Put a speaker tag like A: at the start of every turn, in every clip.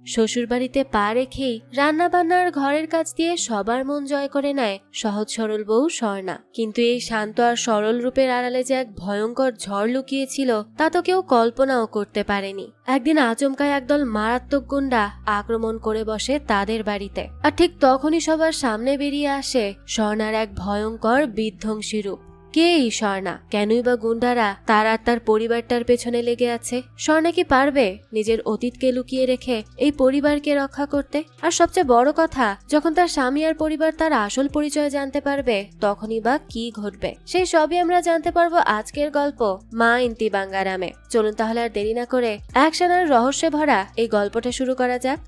A: শ্বশুরবাড়িতে পা রেখেই রান্না বান্নার ঘরের কাজ দিয়ে সবার মন জয় করে নেয় সহজ সরল বউ স্বর্ণা। কিন্তু এই শান্ত আর সরল রূপের আড়ালে যে এক ভয়ঙ্কর ঝড় লুকিয়েছিল তা তো কেউ কল্পনাও করতে পারেনি। একদিন আচমকায় একদল মারাত্মক গুন্ডা আক্রমণ করে বসে তাদের বাড়িতে, আর ঠিক তখনই সবার সামনে বেরিয়ে আসে স্বর্ণার এক ভয়ঙ্কর বিধ্বংসী রূপ। কে এই স্বর্ণা? কেনই বা গুন্ডারা তার আর তার পরিবারটার পেছনে লেগে আছে? স্বর্ণা কি পারবে নিজের অতীতকে লুকিয়ে রেখে এই পরিবারকে রক্ষা করতে? আর সবচেয়ে বড় কথা, যখন তার স্বামী আর পরিবার তার আসল পরিচয় জানতে পারবে তখনই বা কি ঘটবে? সেই সবই আমরা জানতে পারবো আজকের গল্প মা ইন্তি বাঙ্গারামে। চলুন তাহলে আর দেরি না করে অ্যাকশন আর রহস্যে ভরা এই গল্পটা শুরু করা যাক।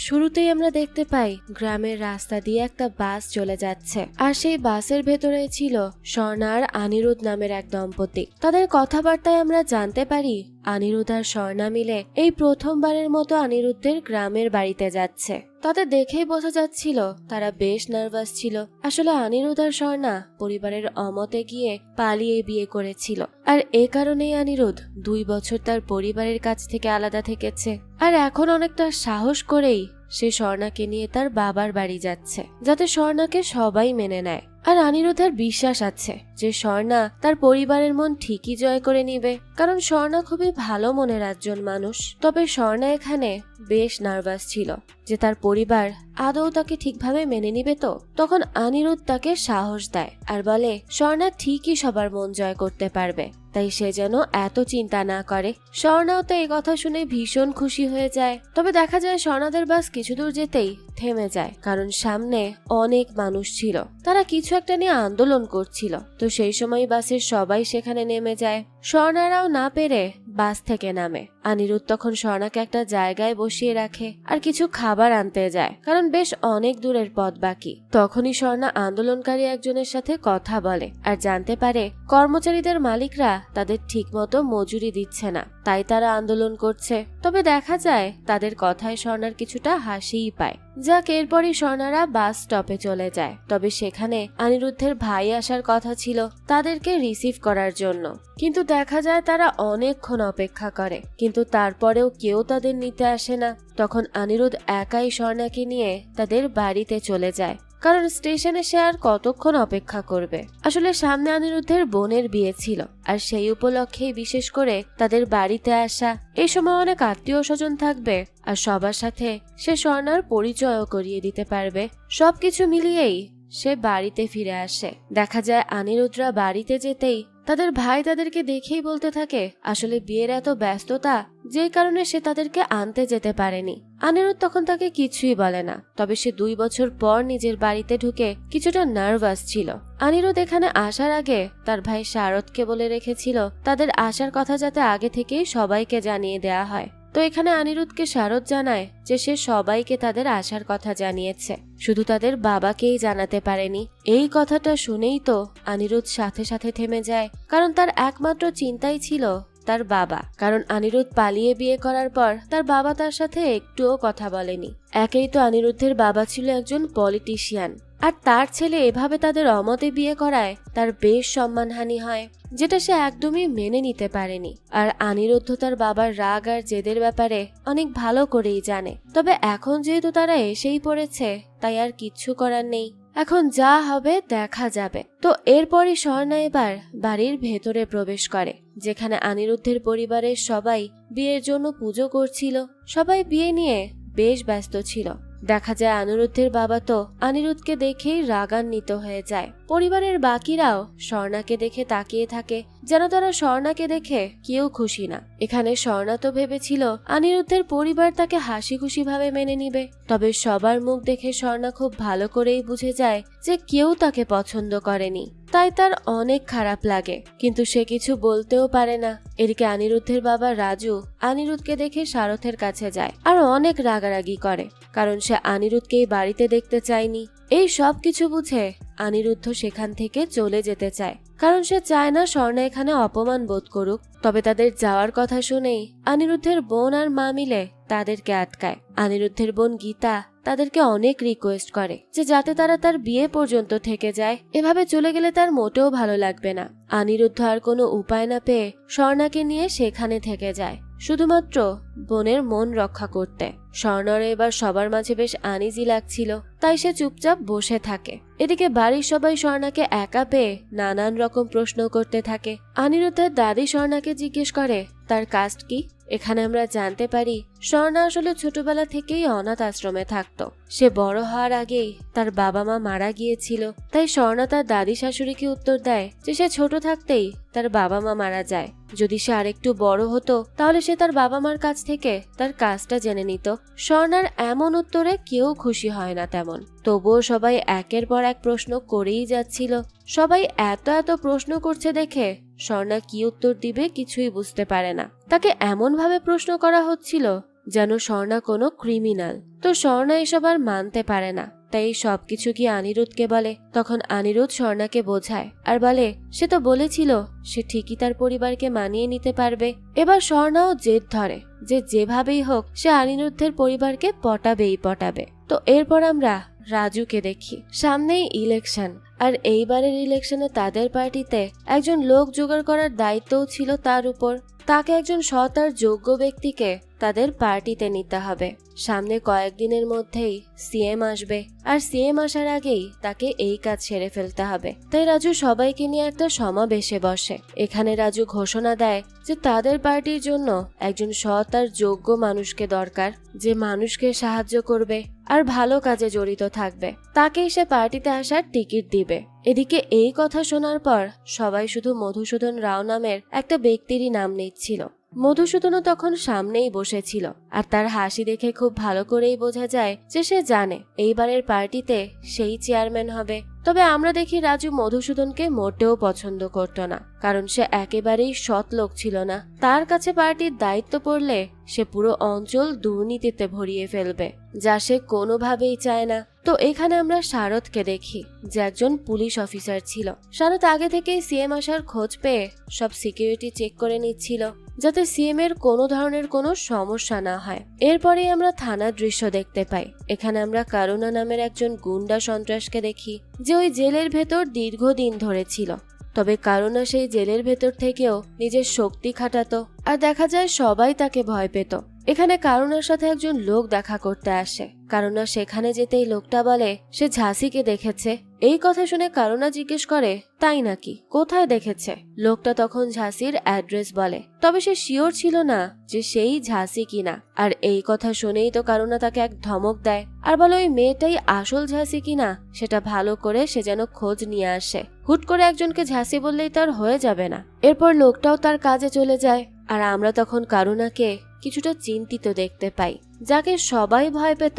A: শুরুতেই আমরা দেখতে পাই গ্রামের রাস্তা দিয়ে একটা বাস চলে যাচ্ছে, আর সেই বাসের ভেতরে ছিল স্বর্ণা আর অনিরুদ্ধ নামের এক দম্পতি। তাদের কথাবার্তায় আমরা জানতে পারি অনিরুদ্ধ আর স্বর্ণা মিলে এই প্রথমবারের মতো অনিরুদ্ধের গ্রামের বাড়িতে যাচ্ছে। তাদের দেখেই বোঝা যাচ্ছিল তারা বেশ নার্ভাস ছিল। আসলে অনিরুদ্ধ আর স্বর্ণা পরিবারের অমতে গিয়ে পালিয়ে বিয়ে করেছিল, আর এ কারণেই অনিরুদ্ধ 2 বছর তার পরিবারের কাছ থেকে আলাদা থেকেছে। আর এখন অনেকটা সাহস করেই সে স্বর্ণাকে নিয়ে তার বাবার বাড়ি যাচ্ছে, যাতে স্বর্ণাকে সবাই মেনে নেয়। আর অনিরুদ্ধের বিশ্বাস আছে যে স্বর্ণা তার পরিবারের মন ঠিকই জয় করে নিবে, কারণ স্বর্ণা খুবই ভালো মনের একজন মানুষ। তবে স্বর্ণা এখানে বেশ নার্ভাস ছিল যে তার পরিবার আদৌ তাকে ঠিকভাবে মেনে নিবে তো। তখন অনিরুদ্ধ তাকে সাহস দেয় আর বলে স্বর্ণা ঠিকই সবার মন জয় করতে পারবে, তাই সে যেন এত চিন্তা না করে। স্বর্ণাও তো এই কথা শুনে ভীষণ খুশি হয়ে যায়। তবে দেখা যায় স্বর্ণাদের বাস কিছু দূর যেতেই থেমে যায়, কারণ সামনে অনেক মানুষ ছিল, তারা কিছু একটা নিয়ে আন্দোলন করছিল। তো সেই সময় বাসের সবাই সেখানে নেমে যায়। স্বর্ণারাও না পেরে বাস থেকে নামে। অনিরুদ্ধ তখন স্বর্ণাকে একটা জায়গায় বসিয়ে রাখে আর কিছু খাবার আনতে যায়, কারণ বেশ অনেক দূরের পথ বাকি। তখনই স্বর্ণা আন্দোলনকারী একজনের সাথে কথা বলে আর জানতে পারে কর্মচারীদের মালিকরা তাদের ঠিকমতো মজুরি দিচ্ছে না, তাই তারা আন্দোলন করছে। তবে দেখা যায় তাদের কথায় স্বর্ণার কিছুটা হাসিই পায়। যাক, এরপরই স্বর্ণারা বাস স্টপে চলে যায়। তবে সেখানে অনিরুদ্ধের ভাই আসার কথা ছিল তাদেরকে রিসিভ করার জন্য, কিন্তু দেখা যায় তারা অনেকক্ষণ অপেক্ষা করে, কিন্তু তারপরেও কেউ তাদের নিতে আসে না। তখন অনিরুদ্ধ একাই স্বর্ণাকে নিয়ে তাদের বাড়িতে চলে যায়, কারণ স্টেশনে সে আর কতক্ষণ অপেক্ষা করবে। আসলে সামনে অনিরুদ্ধের বোনের বিয়ে ছিল, আর সেই উপলক্ষেই বিশেষ করে তাদের বাড়িতে আসা। এই সময় অনেক আত্মীয় স্বজন থাকবে, আর সবার সাথে সে স্বর্ণার পরিচয়ও করিয়ে দিতে পারবে। সবকিছু মিলিয়েই সে বাড়িতে ফিরে আসে। দেখা যায় অনিরুদ্ধরা বাড়িতে যেতেই তাদের ভাই তাদেরকে দেখেই বলতে থাকে আসলে বিয়ের এত ব্যস্ততা যে কারণে সে তাদেরকে আনতে যেতে পারেনি। অনিরুদ্ধ তখন তাকে কিছুই বলে না, তবে সে 2 বছর পর নিজের বাড়িতে ঢুকে কিছুটা নার্ভাস ছিল। অনিরুদ্ধ এখানে আসার আগে তার ভাই শারদকে বলে রেখেছিল তাদের আসার কথা যাতে আগে থেকেই সবাইকে জানিয়ে দেয়া হয়। তো এখানে অনিরুদ্ধকে শারদ জানায় যে সে সবাইকে তাদের আসার কথা জানিয়েছে, শুধু তাদের বাবাকেই জানাতে পারেনি। এই কথাটা শুনেই তো অনিরুদ্ধ সাথে সাথে থেমে যায়, কারণ তার একমাত্র চিন্তাই ছিল তার বাবা। কারণ অনিরুদ্ধ পালিয়ে বিয়ে করার পর তার বাবা তার সাথে একটুও কথা বলেনি। একেই তো অনিরুদ্ধের বাবা ছিল একজন পলিটিশিয়ান, আর তার ছেলে এভাবে তাদের অমতে বিয়ে করায় তার বেশ সম্মানহানি হয়, যেটা সে একদমই মেনে নিতে পারেনি। আর অনিরুদ্ধ তার বাবার রাগ আর জেদের ব্যাপারে অনেক ভালো করেই জানে। তবে এখন যেহেতু তারা এসেই পড়েছে, তাই আর কিচ্ছু করার নেই। এখন যা হবে দেখা যাবে। তো এরপরই স্বর্ণা এবার বাড়ির ভেতরে প্রবেশ করে, যেখানে অনিরুদ্ধের পরিবারের সবাই বিয়ের জন্য পুজো করছিল। সবাই বিয়ে নিয়ে বেশ ব্যস্ত ছিল। দেখা যায় অনিরুদ্ধের বাবা তো অনিরুদ্ধকে দেখেই রাগান্বিত হয়ে যায়। পরিবারের বাকিরাও স্বর্ণাকে দেখে তাকিয়ে থাকে, যেন তারা স্বর্ণাকে দেখে কেউ খুশি না। এখানে স্বর্ণা তো ভেবেছিল অনিরুদ্ধের পরিবার তাকে হাসি খুশি ভাবে মেনে নিবে, তবে সবার মুখ দেখে স্বর্ণা খুব ভালো করেই বুঝে যায় যে কেউ তাকে পছন্দ করেনি। তাই তার অনেক খারাপ লাগে, কিন্তু সে কিছু বলতেও পারে না। এদিকে অনিরুদ্ধের বাবা রাজু অনিরুদ্ধকে দেখে শারথের কাছে যায় আর অনেক রাগারাগি করে, কারণ সে অনিরুদ্ধকেই বাড়িতে দেখতে চায়নি। এই সব কিছু বুঝে অনিরুদ্ধ সেখান থেকে চলে যেতে চায়, কারণ সে চায় না স্বর্ণা এখানে অপমান বোধ করুক। তবে তাদের যাওয়ার কথা শুনেই অনিরুদ্ধের বোন আর মা মিলে তাদেরকে আটকায়। অনিরুদ্ধের বোন গীতা তাদেরকে অনেক রিকোয়েস্ট করে যে যাতে তারা তার বিয়ে পর্যন্ত থেকে যায়, এভাবে চলে গেলে তার মোটেও ভালো লাগবে না। অনিরুদ্ধ আর কোনো উপায় না পেয়ে স্বর্ণাকে নিয়ে সেখানে থেকে যায়। শুধুমাত্র বোনের মন রক্ষা করতে। স্বর্ণার এবার সবার মাঝে বেশ আনইজি লাগছিল, তাই সে চুপচাপ বসে থাকে। এদিকে বাড়ির সবাই স্বর্ণাকে একা পেয়ে নানান রকম প্রশ্ন করতে থাকে। অনিরুদ্ধের দাদি স্বর্ণাকে জিজ্ঞেস করে তার কাস্ট কি। এখানে আমরা জানতে পারি স্বর্ণা আসলে ছোটবেলা থেকেই অনাথ আশ্রমে থাকতো। সে বড় হওয়ার আগেই তার বাবা মা মারা গিয়েছিল, তাই স্বর্ণা তার দাদি শাশুড়িকে উত্তর দেয় যে সে ছোট থাকতেই তার বাবা মা মারা যায়। যদি সে আরেকটু বড় হতো তাহলে সে তার বাবা মার কাছ থেকে তার কাজটা জেনে নিত। স্বর্ণার এমন উত্তরে কেউ খুশি হয় না তেমন, তবুও সবাই একের পর এক প্রশ্ন করেই যাচ্ছিল। সবাই এত এত প্রশ্ন করছে দেখে স্বর্ণা কি উত্তর দিবে কিছুই বুঝতে পারে না। তাকে এমন ভাবে প্রশ্ন করা হচ্ছিল যেন স্বর্ণা কোনো ক্রিমিনাল। তো স্বর্ণা এসব আর মানতে পারে না, তাই সবকিছু কি অনিরুদ্ধকে বলে। তখন অনিরুদ্ধ স্বর্ণাকে বোঝায় আর বলে সে তো বলেছিল সে ঠিকই তার পরিবারকে মানিয়ে নিতে পারবে। এবার স্বর্ণাও জেদ ধরে যে যেভাবেই হোক সে অনিরুদ্ধের পরিবারকে পটাবে। তো এরপর আমরা রাজুকে দেখি। সামনেই ইলেকশন, আর এইবারের ইলেকশনে তাদের পার্টিতে একজন লোক জোগাড় করার দায়িত্বও ছিল তার উপর। তাকে একজন সৎ আর যোগ্য ব্যক্তিকে তাদের পার্টিতে নিতে হবে। সামনে কয়েকদিনের মধ্যেই সিএম আসবে, আর সিএম আসার আগেই তাকে এই কাজ সেরে ফেলতে হবে। তাই রাজু সবাইকে নিয়ে একটা সমাবেশে বসে। এখানে রাজু ঘোষণা দেয় যে তাদের পার্টির জন্য একজন সৎ আর যোগ্য মানুষকে দরকার, যে মানুষকে সাহায্য করবে আর ভালো কাজে জড়িত থাকবে। তাকেই সে পার্টিতে আসার টিকিট দিবে। এদিকে এই কথা শোনার পর সবাই শুধু মধুসূদন রাও নামের একটা ব্যক্তিরই নাম নিচ্ছিল। মধুসূদনও তখন সামনেই বসেছিল, আর তার হাসি দেখে খুব ভালো করেই বোঝা যায় যে সে জানে এইবারের পার্টিতে সেই চেয়ারম্যান হবে। তবে আমরা দেখি রাজু মধুসূদনকে মোটেও পছন্দ করত না, কারণ সে একেবারেই সৎ লোক ছিল না। তার কাছে পার্টির দায়িত্ব পড়লে সে পুরো অঞ্চল দুর্নীতিতে ভরিয়ে ফেলবে, যা সে কোনোভাবেই চায় না। তো এখানে আমরা শারদকে দেখি, যে একজন পুলিশ অফিসার ছিল। শারদ আগে থেকেই সিএম আসার খোঁজ পেয়ে সব সিকিউরিটি চেক করে নিচ্ছিল, যাতে সিএম এর কোনো ধরনের কোনো সমস্যা না হয়। এরপরে আমরা থানার দৃশ্য দেখতে পাই। এখানে আমরা করুণা নামের একজন গুন্ডা সন্ত্রাসকে দেখি, যে ওই জেলের ভেতর দীর্ঘদিন ধরে ছিল। তবে করুণা সেই জেলের ভেতর থেকেও নিজের শক্তি খাটাতো, আর দেখা যায় সবাই তাকে ভয় পেত। এখানে করুণার সাথে একজন লোক দেখা করতে আসে। করুণা সেখানে যেতেই লোকটা বলে সে ঝাঁসিকে দেখেছে। এই কথা শুনে করুণা জিজ্ঞেস করে তাই নাকি, কোথায় দেখেছে? লোকটা তখন ঝাঁসির অ্যাড্রেস বলে, তবে সে শিওর ছিল না যে সেই ঝাঁসি কিনা। আর এই কথা শুনেই তো করুণা তাকে এক ধমক দেয় আর বলে ওই মেয়েটাই আসল ঝাঁসি কিনা সেটা ভালো করে সে যেন খোঁজ নিয়ে আসে। হুট করে একজনকে ঝাঁসি বললেই তার হয়ে যাবে না। এরপর লোকটাও তার কাজে চলে যায়, আর আমরা তখন করুণাকে কিছুটা চিন্তিত দেখতে পাই। যাকে সবাই ভয় পেত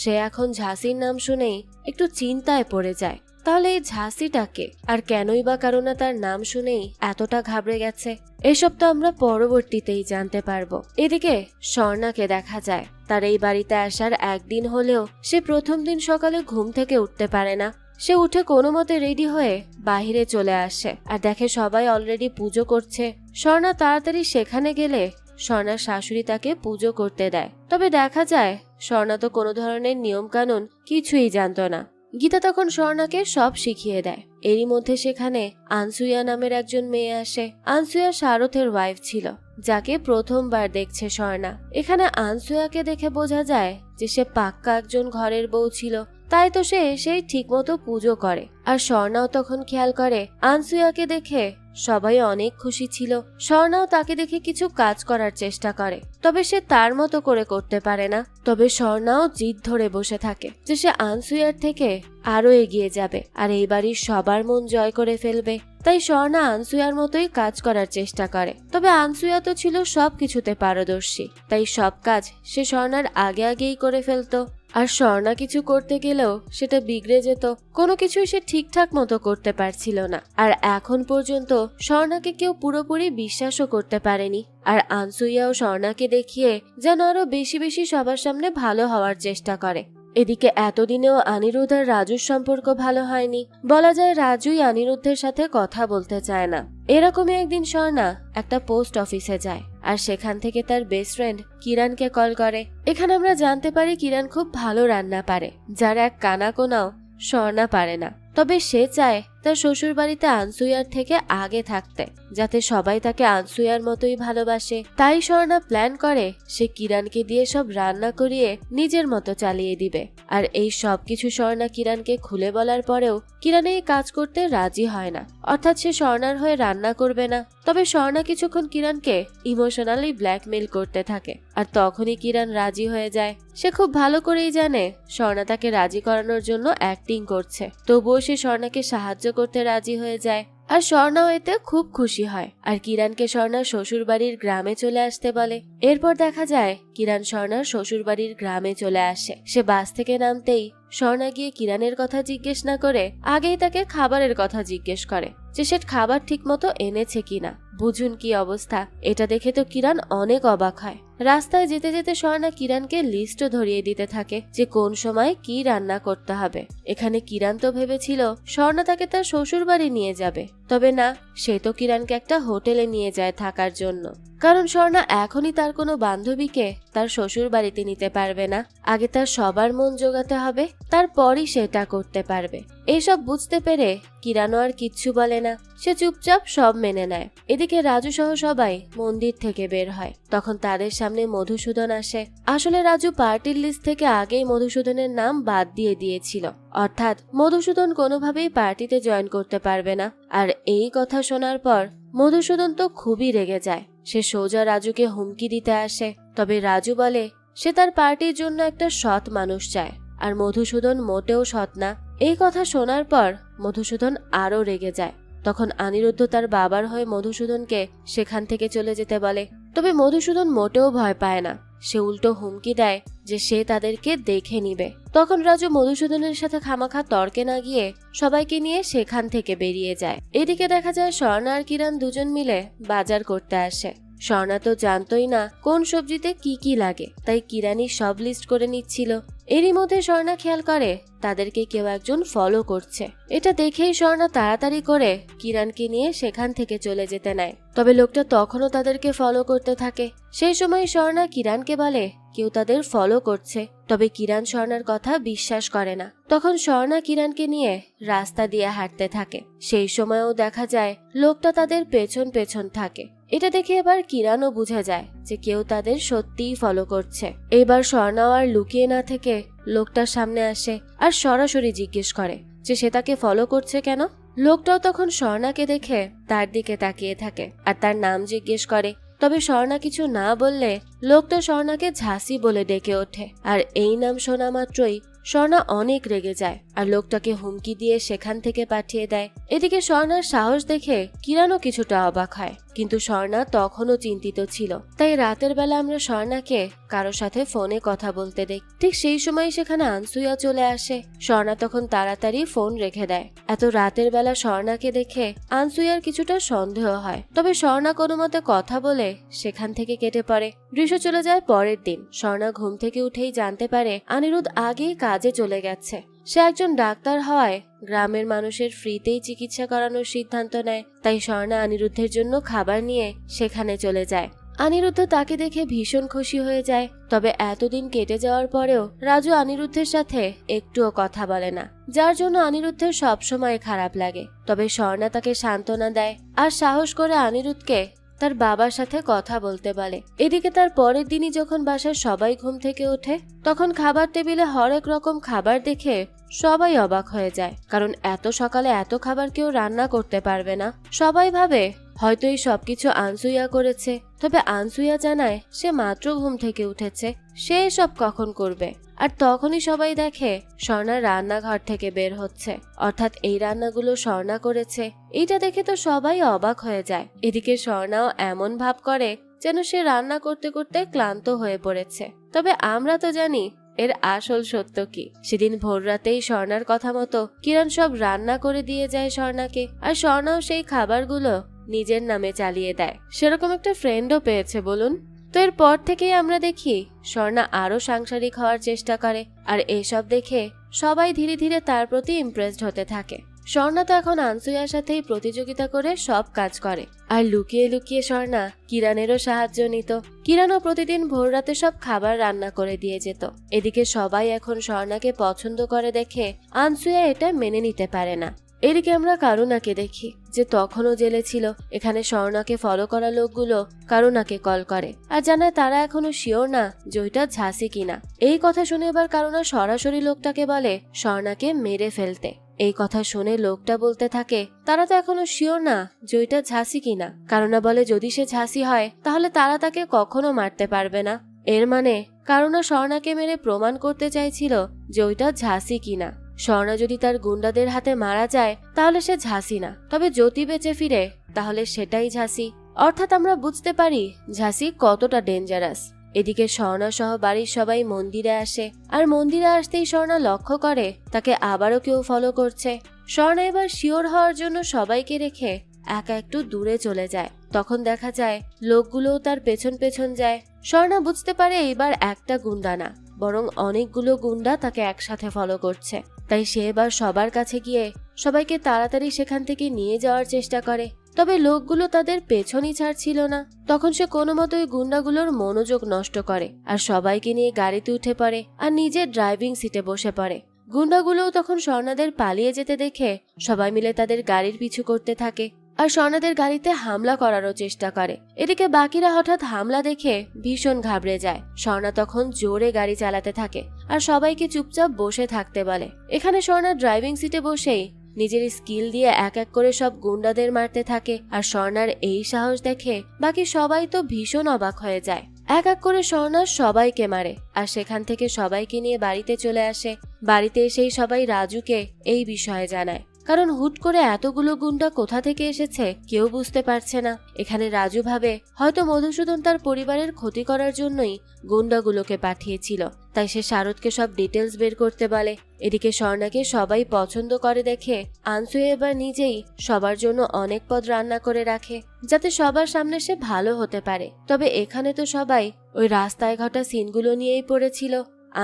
A: সে এখন ঝাঁসির নাম শুনেই একটু চিন্তায় পড়ে যায়। তাহলে এই ঝাঁসিটাকে, আর কেনই বা করুণা তার নাম শুনেই এতটা ঘাবড়ে গেছে, এসব তো আমরা পরবর্তীতেই জানতে পারবো। এদিকে স্বর্ণাকে দেখা যায়। তার এই বাড়িতে আসার একদিন হলেও সে প্রথম দিন সকালে ঘুম থেকে উঠতে পারে না। সে উঠে কোনো মতে রেডি হয়ে বাহিরে চলে আসে, আর দেখে সবাই অলরেডি পুজো করছে। স্বর্ণা তাড়াতাড়ি সেখানে গেলে স্বর্ণার শাশুড়ি তাকে পুজো করতে দেয়। তবে দেখা যায় স্বর্ণা তো কোনো ধরনের নিয়ম কানুন কিছুই জানতো না। গীতা তখন স্বর্ণাকে সব শিখিয়ে দেয়। এরই মধ্যে সেখানে আনসুয়া নামের একজন মেয়ে আসে। আনসুয়া শারথের ওয়াইফ ছিল, যাকে প্রথমবার দেখছে স্বর্ণা। এখানে আনসুয়াকে দেখে বোঝা যায় যে সে পাক্কা একজন ঘরের বউ ছিল, তাই তো সে এসেই ঠিক মতো পুজো করে। আর স্বর্ণাও তখন খেয়াল করে আনসুয়াকে দেখে সবাই অনেক খুশি ছিল। স্বর্ণাও তাকে দেখে কিছু কাজ করার চেষ্টা করে, তবে সে তার মতো করে করতে পারে না। তবে স্বর্ণাও জিদ ধরে বসে থাকে যে সে আনসুয়ার থেকে আরো এগিয়ে যাবে আর এই বাড়ির সবার মন জয় করে ফেলবে। তাই স্বর্ণা আনসুয়ার মতোই কাজ করার চেষ্টা করে। তবে আনসুয়া তো ছিল সবকিছুতে পারদর্শী, তাই সব কাজ সে স্বর্ণার আগেই করে ফেলতো। আর স্বর্ণা কিছু করতে গেলেও সেটা বিগড়ে যেত, কোনো কিছুই সে ঠিকঠাক মতো করতে পারছিল না। আর এখন পর্যন্ত স্বর্ণাকে কেউ পুরোপুরি বিশ্বাসও করতে পারেনি। আর আনসুইয়াও স্বর্ণাকে দেখিয়ে যেন আরো বেশি বেশি সবার সামনে ভালো হওয়ার চেষ্টা করে। এদিকে এতদিনেও অনিরুদ্ধ আর রাজুর সম্পর্ক ভালো হয়নি। বলা যায় রাজুই অনিরুদ্ধের সাথে কথা বলতে চায় না। এরকমই একদিন স্বর্ণা একটা পোস্ট অফিসে যায়, আর সেখান থেকে তার বেস্ট ফ্রেন্ড কিরণকে কল করে। এখানে আমরা জানতে পারি কিরণ খুব ভালো রান্না পারে, যার এক কানা কোনাও স্বর্ণা পারে না। তবে সে চায় তার শ্বশুর বাড়িতে আনসুইয়ার থেকে আগে থাকতে, যাতে সবাই তাকে আনসুইয়ার মতোই ভালোবাসে। তাই স্বর্ণা প্ল্যান করে সে কিরণকে দিয়ে সব রান্না করিয়ে নিজের মতো চালিয়ে দিবে। আর এই সবকিছু স্বর্ণা কিরণকে খুলে বলার পরেও কিরণ এই কাজ করতে রাজি হয় না, অর্থাৎ সে স্বর্ণার হয়ে রান্না করবে না। তবে স্বর্ণা কিছুক্ষণ কিরণকে ইমোশনালি ব্ল্যাকমেল করতে থাকে, আর তখনই কিরণ রাজি হয়ে যায়। সে খুব ভালো করেই জানে স্বর্ণা তাকে রাজি করানোর জন্য অ্যাক্টিং করছে, তবুও সে স্বর্ণাকে সাহায্য করতে রাজি হয়ে যায়। আর স্বর্ণাও এতে খুব খুশি হয়, আর কিরণকে স্বর্ণার শ্বশুর বাড়ির গ্রামে চলে আসতে বলে। এরপর দেখা যায় কিরণ স্বর্ণার শ্বশুর বাড়ির গ্রামে চলে আসে। সে বাস থেকে নামতেই স্বর্ণা গিয়ে কিরণের কথা জিজ্ঞেস না করে আগেই তাকে খাবারের কথা জিজ্ঞেস করে, যে সে খাবার ঠিক মতো এনেছে কিনা। বুঝুন কি অবস্থা। এটা দেখে তো কিরণ অনেক অবাক হয়। রাস্তায় যেতে যেতে স্বর্ণা কিরণকে লিস্টও ধরিয়ে দিতে থাকে যে কোন সময় কি রান্না করতে হবে। এখানে কিরণ তো ভেবেছিল স্বর্ণা তাকে তার শ্বশুর বাড়ি নিয়ে যাবে, তবে না, সে তো কিরণকে একটা হোটেলে নিয়ে যায় থাকার জন্য। কারণ স্বর্ণা এখনই তার কোনো বান্ধবীকে তার শ্বশুর বাড়িতে নিতে পারবে না। আগে তার সবার মন জোগাতে হবে, তারপরই সেটা করতে পারবে। এইসব বুঝতে পেরে কিরণও আর কিচ্ছু বলে না, সে চুপচাপ সব মেনে নেয়। এদিকে রাজু সহ সবাই মন্দির থেকে বের হয়। তখন তাদের সামনে মধুসূদন আসে। আসলে রাজু পার্টির লিস্ট থেকে আগেই মধুসূদনের নাম বাদ দিয়ে দিয়েছিল, অর্থাৎ মধুসূদন কোনোভাবেই পার্টিতে জয়েন করতে পারবে না। আর এই কথা শোনার পর মধুসূদন তো খুবই রেগে যায়। সে সোজা রাজুকে হুমকি দিতে আসে, তবে রাজু বলে সে তার পার্টির জন্য একটা সৎ মানুষ চায়, আর মধুসূদন মোটেও সৎ না। এই কথা শোনার পর মধুসূদন আরো রেগে যায়। তখন অনিরুদ্ধ তার বাবার হয়ে মধুসূদনকে সেখান থেকে চলে যেতে বলে, তবে মধুসূদন মোটেও ভয় পায় না। সে উল্টো হুমকি দেয় যে সে তাদেরকে দেখে নিবে। তখন রাজু মধুসূদনের সাথে খামাখা তর্কে না গিয়ে সবাইকে নিয়ে সেখান থেকে বেরিয়ে যায়। এদিকে দেখা যায় স্বর্ণা আর কিরণ দুজন মিলে বাজার করতে আসে। স্বর্ণা তো জানতোই না কোন সবজিতে কি কি লাগে, তাই কিরানি সব লিস্ট করে নিচ্ছিল। এরই মধ্যে স্বর্ণা খেয়াল করে তাদেরকে কেউ একজন ফলো করছে। এটা দেখেই স্বর্ণা তাড়াতাড়ি করে কিরণকে নিয়ে সেখান থেকে চলে যেতে নেয়। তবে লোকটা তখনও তাদেরকে ফলো করতে থাকে। সেই সময় স্বর্ণা কিরণকে বলে কেউ তাদের ফলো করছে, তবে কিরণ স্বর্ণার কথা বিশ্বাস করে না। তখন স্বর্ণা কিরণকে নিয়ে রাস্তা দিয়ে হাঁটতে থাকে। সেই সময়ও দেখা যায় লোকটা তাদের পেছন পেছন থাকে। এটা দেখে এবার কিরণও বুঝে যায় যে কেউ তাদের সত্যিই ফলো করছে। এবার স্বর্ণাও আর লুকিয়ে না থেকে লোকটার সামনে আসে আর সরাসরি জিজ্ঞেস করে যে সে তাকে ফলো করছে কেন। লোকটাও তখন স্বর্ণাকে দেখে তার দিকে তাকিয়ে থাকে আর তার নাম জিজ্ঞেস করে। তবে স্বর্ণা কিছু না বললে লোকটা স্বর্ণাকে ঝাঁসি বলে ডেকে ওঠে। আর এই নাম শোনা মাত্রই স্বর্ণা অনেক রেগে যায় আর লোকটাকে হুমকি দিয়ে সেখান থেকে পাঠিয়ে দেয়। এদিকে স্বর্ণার সাহস দেখে কিরণও কিছুটা অবাক হয়, কিন্তু স্বর্ণা তখনও চিন্তিত ছিল। তাই রাতের বেলা আমরা স্বর্ণাকে কারো সাথে ফোনে কথা বলতে দেখি। ঠিক সেই সময় সেখানে আনসুইয়া চলে আসে। স্বর্ণা তখন তাড়াতাড়ি ফোন রেখে দেয়। এত রাতের বেলা স্বর্ণাকে দেখে আনসুইয়ার কিছুটা সন্দেহ হয়, তবে স্বর্ণা কোনো মতে কথা বলে সেখান থেকে কেটে পড়ে। দৃশ্য চলে যায় পরের দিন। স্বর্ণা ঘুম থেকে উঠেই জানতে পারে অনিরুদ্ধ আগেই কাজে চলে গেছে। সে একজন ডাক্তার হওয়ায় গ্রামের মানুষের ফ্রিতেই চিকিৎসা করানোর সিদ্ধান্ত নেয়। তাই স্বর্ণা অনিরুদ্ধের জন্য খাবার নিয়ে সেখানে চলে যায়। অনিরুদ্ধ তাকে দেখে ভীষণ খুশি হয়ে যায়। তবে এতদিন কেটে যাওয়ার পরেও রাজু অনিরুদ্ধের সাথে একটুও কথা বলে না, যার জন্য অনিরুদ্ধের সবসময় খারাপ লাগে। তবে স্বর্ণা তাকে সান্ত্বনা দেয় আর সাহস করে অনিরুদ্ধকে তার বাবার সাথে কথা বলতে বলে। এদিকে তার পরের দিনই যখন বাসার সবাই ঘুম থেকে ওঠে, তখন খাবার টেবিলে হরেক রকম খাবার দেখে সবাই অবাক হয়ে যায়। কারণ এত সকালে এত খাবার কেউ রান্না করতে পারবে না। সবাই ভাবে হয়তো এই সবকিছু আনসুইয়া করেছে। তবে আনসুইয়া জানায় সে মাত্র ঘুম থেকে উঠেছে, সে এসব কখন করবে। আর তখনই সবাই দেখে স্বর্ণা রান্নাঘর থেকে বের হচ্ছে, অর্থাৎ এই রান্নাগুলো স্বর্ণা করেছে। এইটা দেখে তো সবাই অবাক হয়ে যায়। এদিকে স্বর্ণাও এমন ভাব করে যেন সে রান্না করতে করতে ক্লান্ত হয়ে পড়েছে। তবে আমরা তো জানি এর আসল সত্য কি। সেদিন ভোর রাতেই স্বর্ণার কথা মতো কিরণ সব রান্না করে দিয়ে যায় স্বর্ণাকে, আর স্বর্ণাও সেই খাবারগুলো নিজের নামে চালিয়ে দেয়। সেরকম একটা ফ্রেন্ডও পেয়েছে বলুন। তো এরপর থেকেই আমরা দেখি স্বর্ণা আরো সাংসারিক হওয়ার চেষ্টা করে, আর এসব দেখে সবাই ধীরে ধীরে তার প্রতি ইমপ্রেসড হতে থাকে। স্বর্ণা তো এখন আনসুইয়ার সাথেই প্রতিযোগিতা করে সব কাজ করে, আর লুকিয়ে লুকিয়ে স্বর্ণা কিরণেরও সাহায্য নিত। কিরণও প্রতিদিন ভোর রাতে সব খাবার রান্না করে দিয়ে যেত। এদিকে সবাই এখন স্বর্ণাকে পছন্দ করে দেখে আনসুইয়া এটা মেনে নিতে পারে না। এদিকে আমরা কারুনাকে দেখি যে তখনও জেলে ছিল। এখানে স্বর্ণাকে ফলো করা লোকগুলো কারুনাকে কল করে আর জানায় তারা এখনো শিওর না যে ওইটা ঝাঁসি কিনা। এই কথা শুনে এবার কারুনা সরাসরি লোকটাকে বলে স্বর্ণাকে মেরে ফেলতে। এই কথা শুনে লোকটা বলতে থাকে তারা তো এখনো শিওর না যে ওইটা ঝাঁসি কিনা। কারুনা বলে যদি সে ঝাঁসি হয় তাহলে তারা তাকে কখনো মারতে পারবে না। এর মানে কারুনা স্বর্ণাকে মেরে প্রমাণ করতে চাইছিল যে ওইটা ঝাঁসি কিনা। স্বর্ণা যদি তার গুন্ডাদের হাতে মারা যায় তাহলে সে ঝাঁসি না, তবে জ্যোতি বেঁচে ফিরে তাহলে সেটাই ঝাঁসি। অর্থাৎ আমরা বুঝতে পারি ঝাঁসি কতটা ডেঞ্জারাস। এদিকে স্বর্ণা সহ বাড়ির সবাই মন্দিরে আসে আর মন্দিরে আসতেই স্বর্ণা লক্ষ্য করে তাকে আবারও কেউ ফলো করছে। স্বর্ণা এবার শিওর হওয়ার জন্য সবাইকে রেখে একা একটু দূরে চলে যায়। তখন দেখা যায় লোকগুলোও তার পেছন পেছন যায়। স্বর্ণা বুঝতে পারে এইবার একটা গুন্ডা না বরং অনেকগুলো গুন্ডা তাকে একসাথে ফলো করছে। তাই সে এবার সবার কাছে গিয়ে সবাইকে তাড়াতাড়ি সেখান থেকে নিয়ে যাওয়ার চেষ্টা করে। তবে লোকগুলো তাদের পেছনই ছাড়ছিল না। তখন সে কোনো মতো ওই গুন্ডাগুলোর মনোযোগ নষ্ট করে আর সবাইকে নিয়ে গাড়িতে উঠে পড়ে আর নিজের ড্রাইভিং সিটে বসে পড়ে। গুন্ডাগুলোও তখন স্বর্ণাদের পালিয়ে যেতে দেখে সবাই মিলে তাদের গাড়ির পিছু করতে থাকে আর স্বর্ণাদের গাড়িতে হামলা করারও চেষ্টা করে। এদিকে বাকিরা হঠাৎ হামলা দেখে ভীষণ ঘাবড়ে যায়। স্বর্ণা তখন জোরে গাড়ি চালাতে থাকে আর সবাইকে চুপচাপ বসে থাকতে বলে। এখানে স্বর্ণা ড্রাইভিং সিটে বসেই নিজের স্কিল দিয়ে এক এক করে সব গুন্ডাদের মারতে থাকে আর স্বর্ণার এই সাহস দেখে বাকি সবাই তো ভীষণ অবাক হয়ে যায়। এক এক করে স্বর্ণা সবাইকে মারে আর সেখান থেকে সবাইকে নিয়ে বাড়িতে চলে আসে। বাড়িতে এসেই সবাই রাজুকে এই বিষয়ে জানায়, কারণ হুট করে এতগুলো গুন্ডা কোথা থেকে এসেছে কেউ বুঝতে পারছে না। এখানে রাজু ভাবে হয়তো মধুসূদন তার পরিবারের ক্ষতি করার জন্যই গুন্ডাগুলোকে পাঠিয়েছিল, তাই সে শারদকে সব ডিটেলস বের করতে বলে। এদিকে স্বর্ণাকে সবাই পছন্দ করে দেখে আনসুয়ে এবার নিজেই সবার জন্য অনেক পদ রান্না করে রাখে যাতে সবার সামনে সে ভালো হতে পারে। তবে এখানে তো সবাই ওই রাস্তায় ঘটা সিনগুলো নিয়েই পড়েছিল।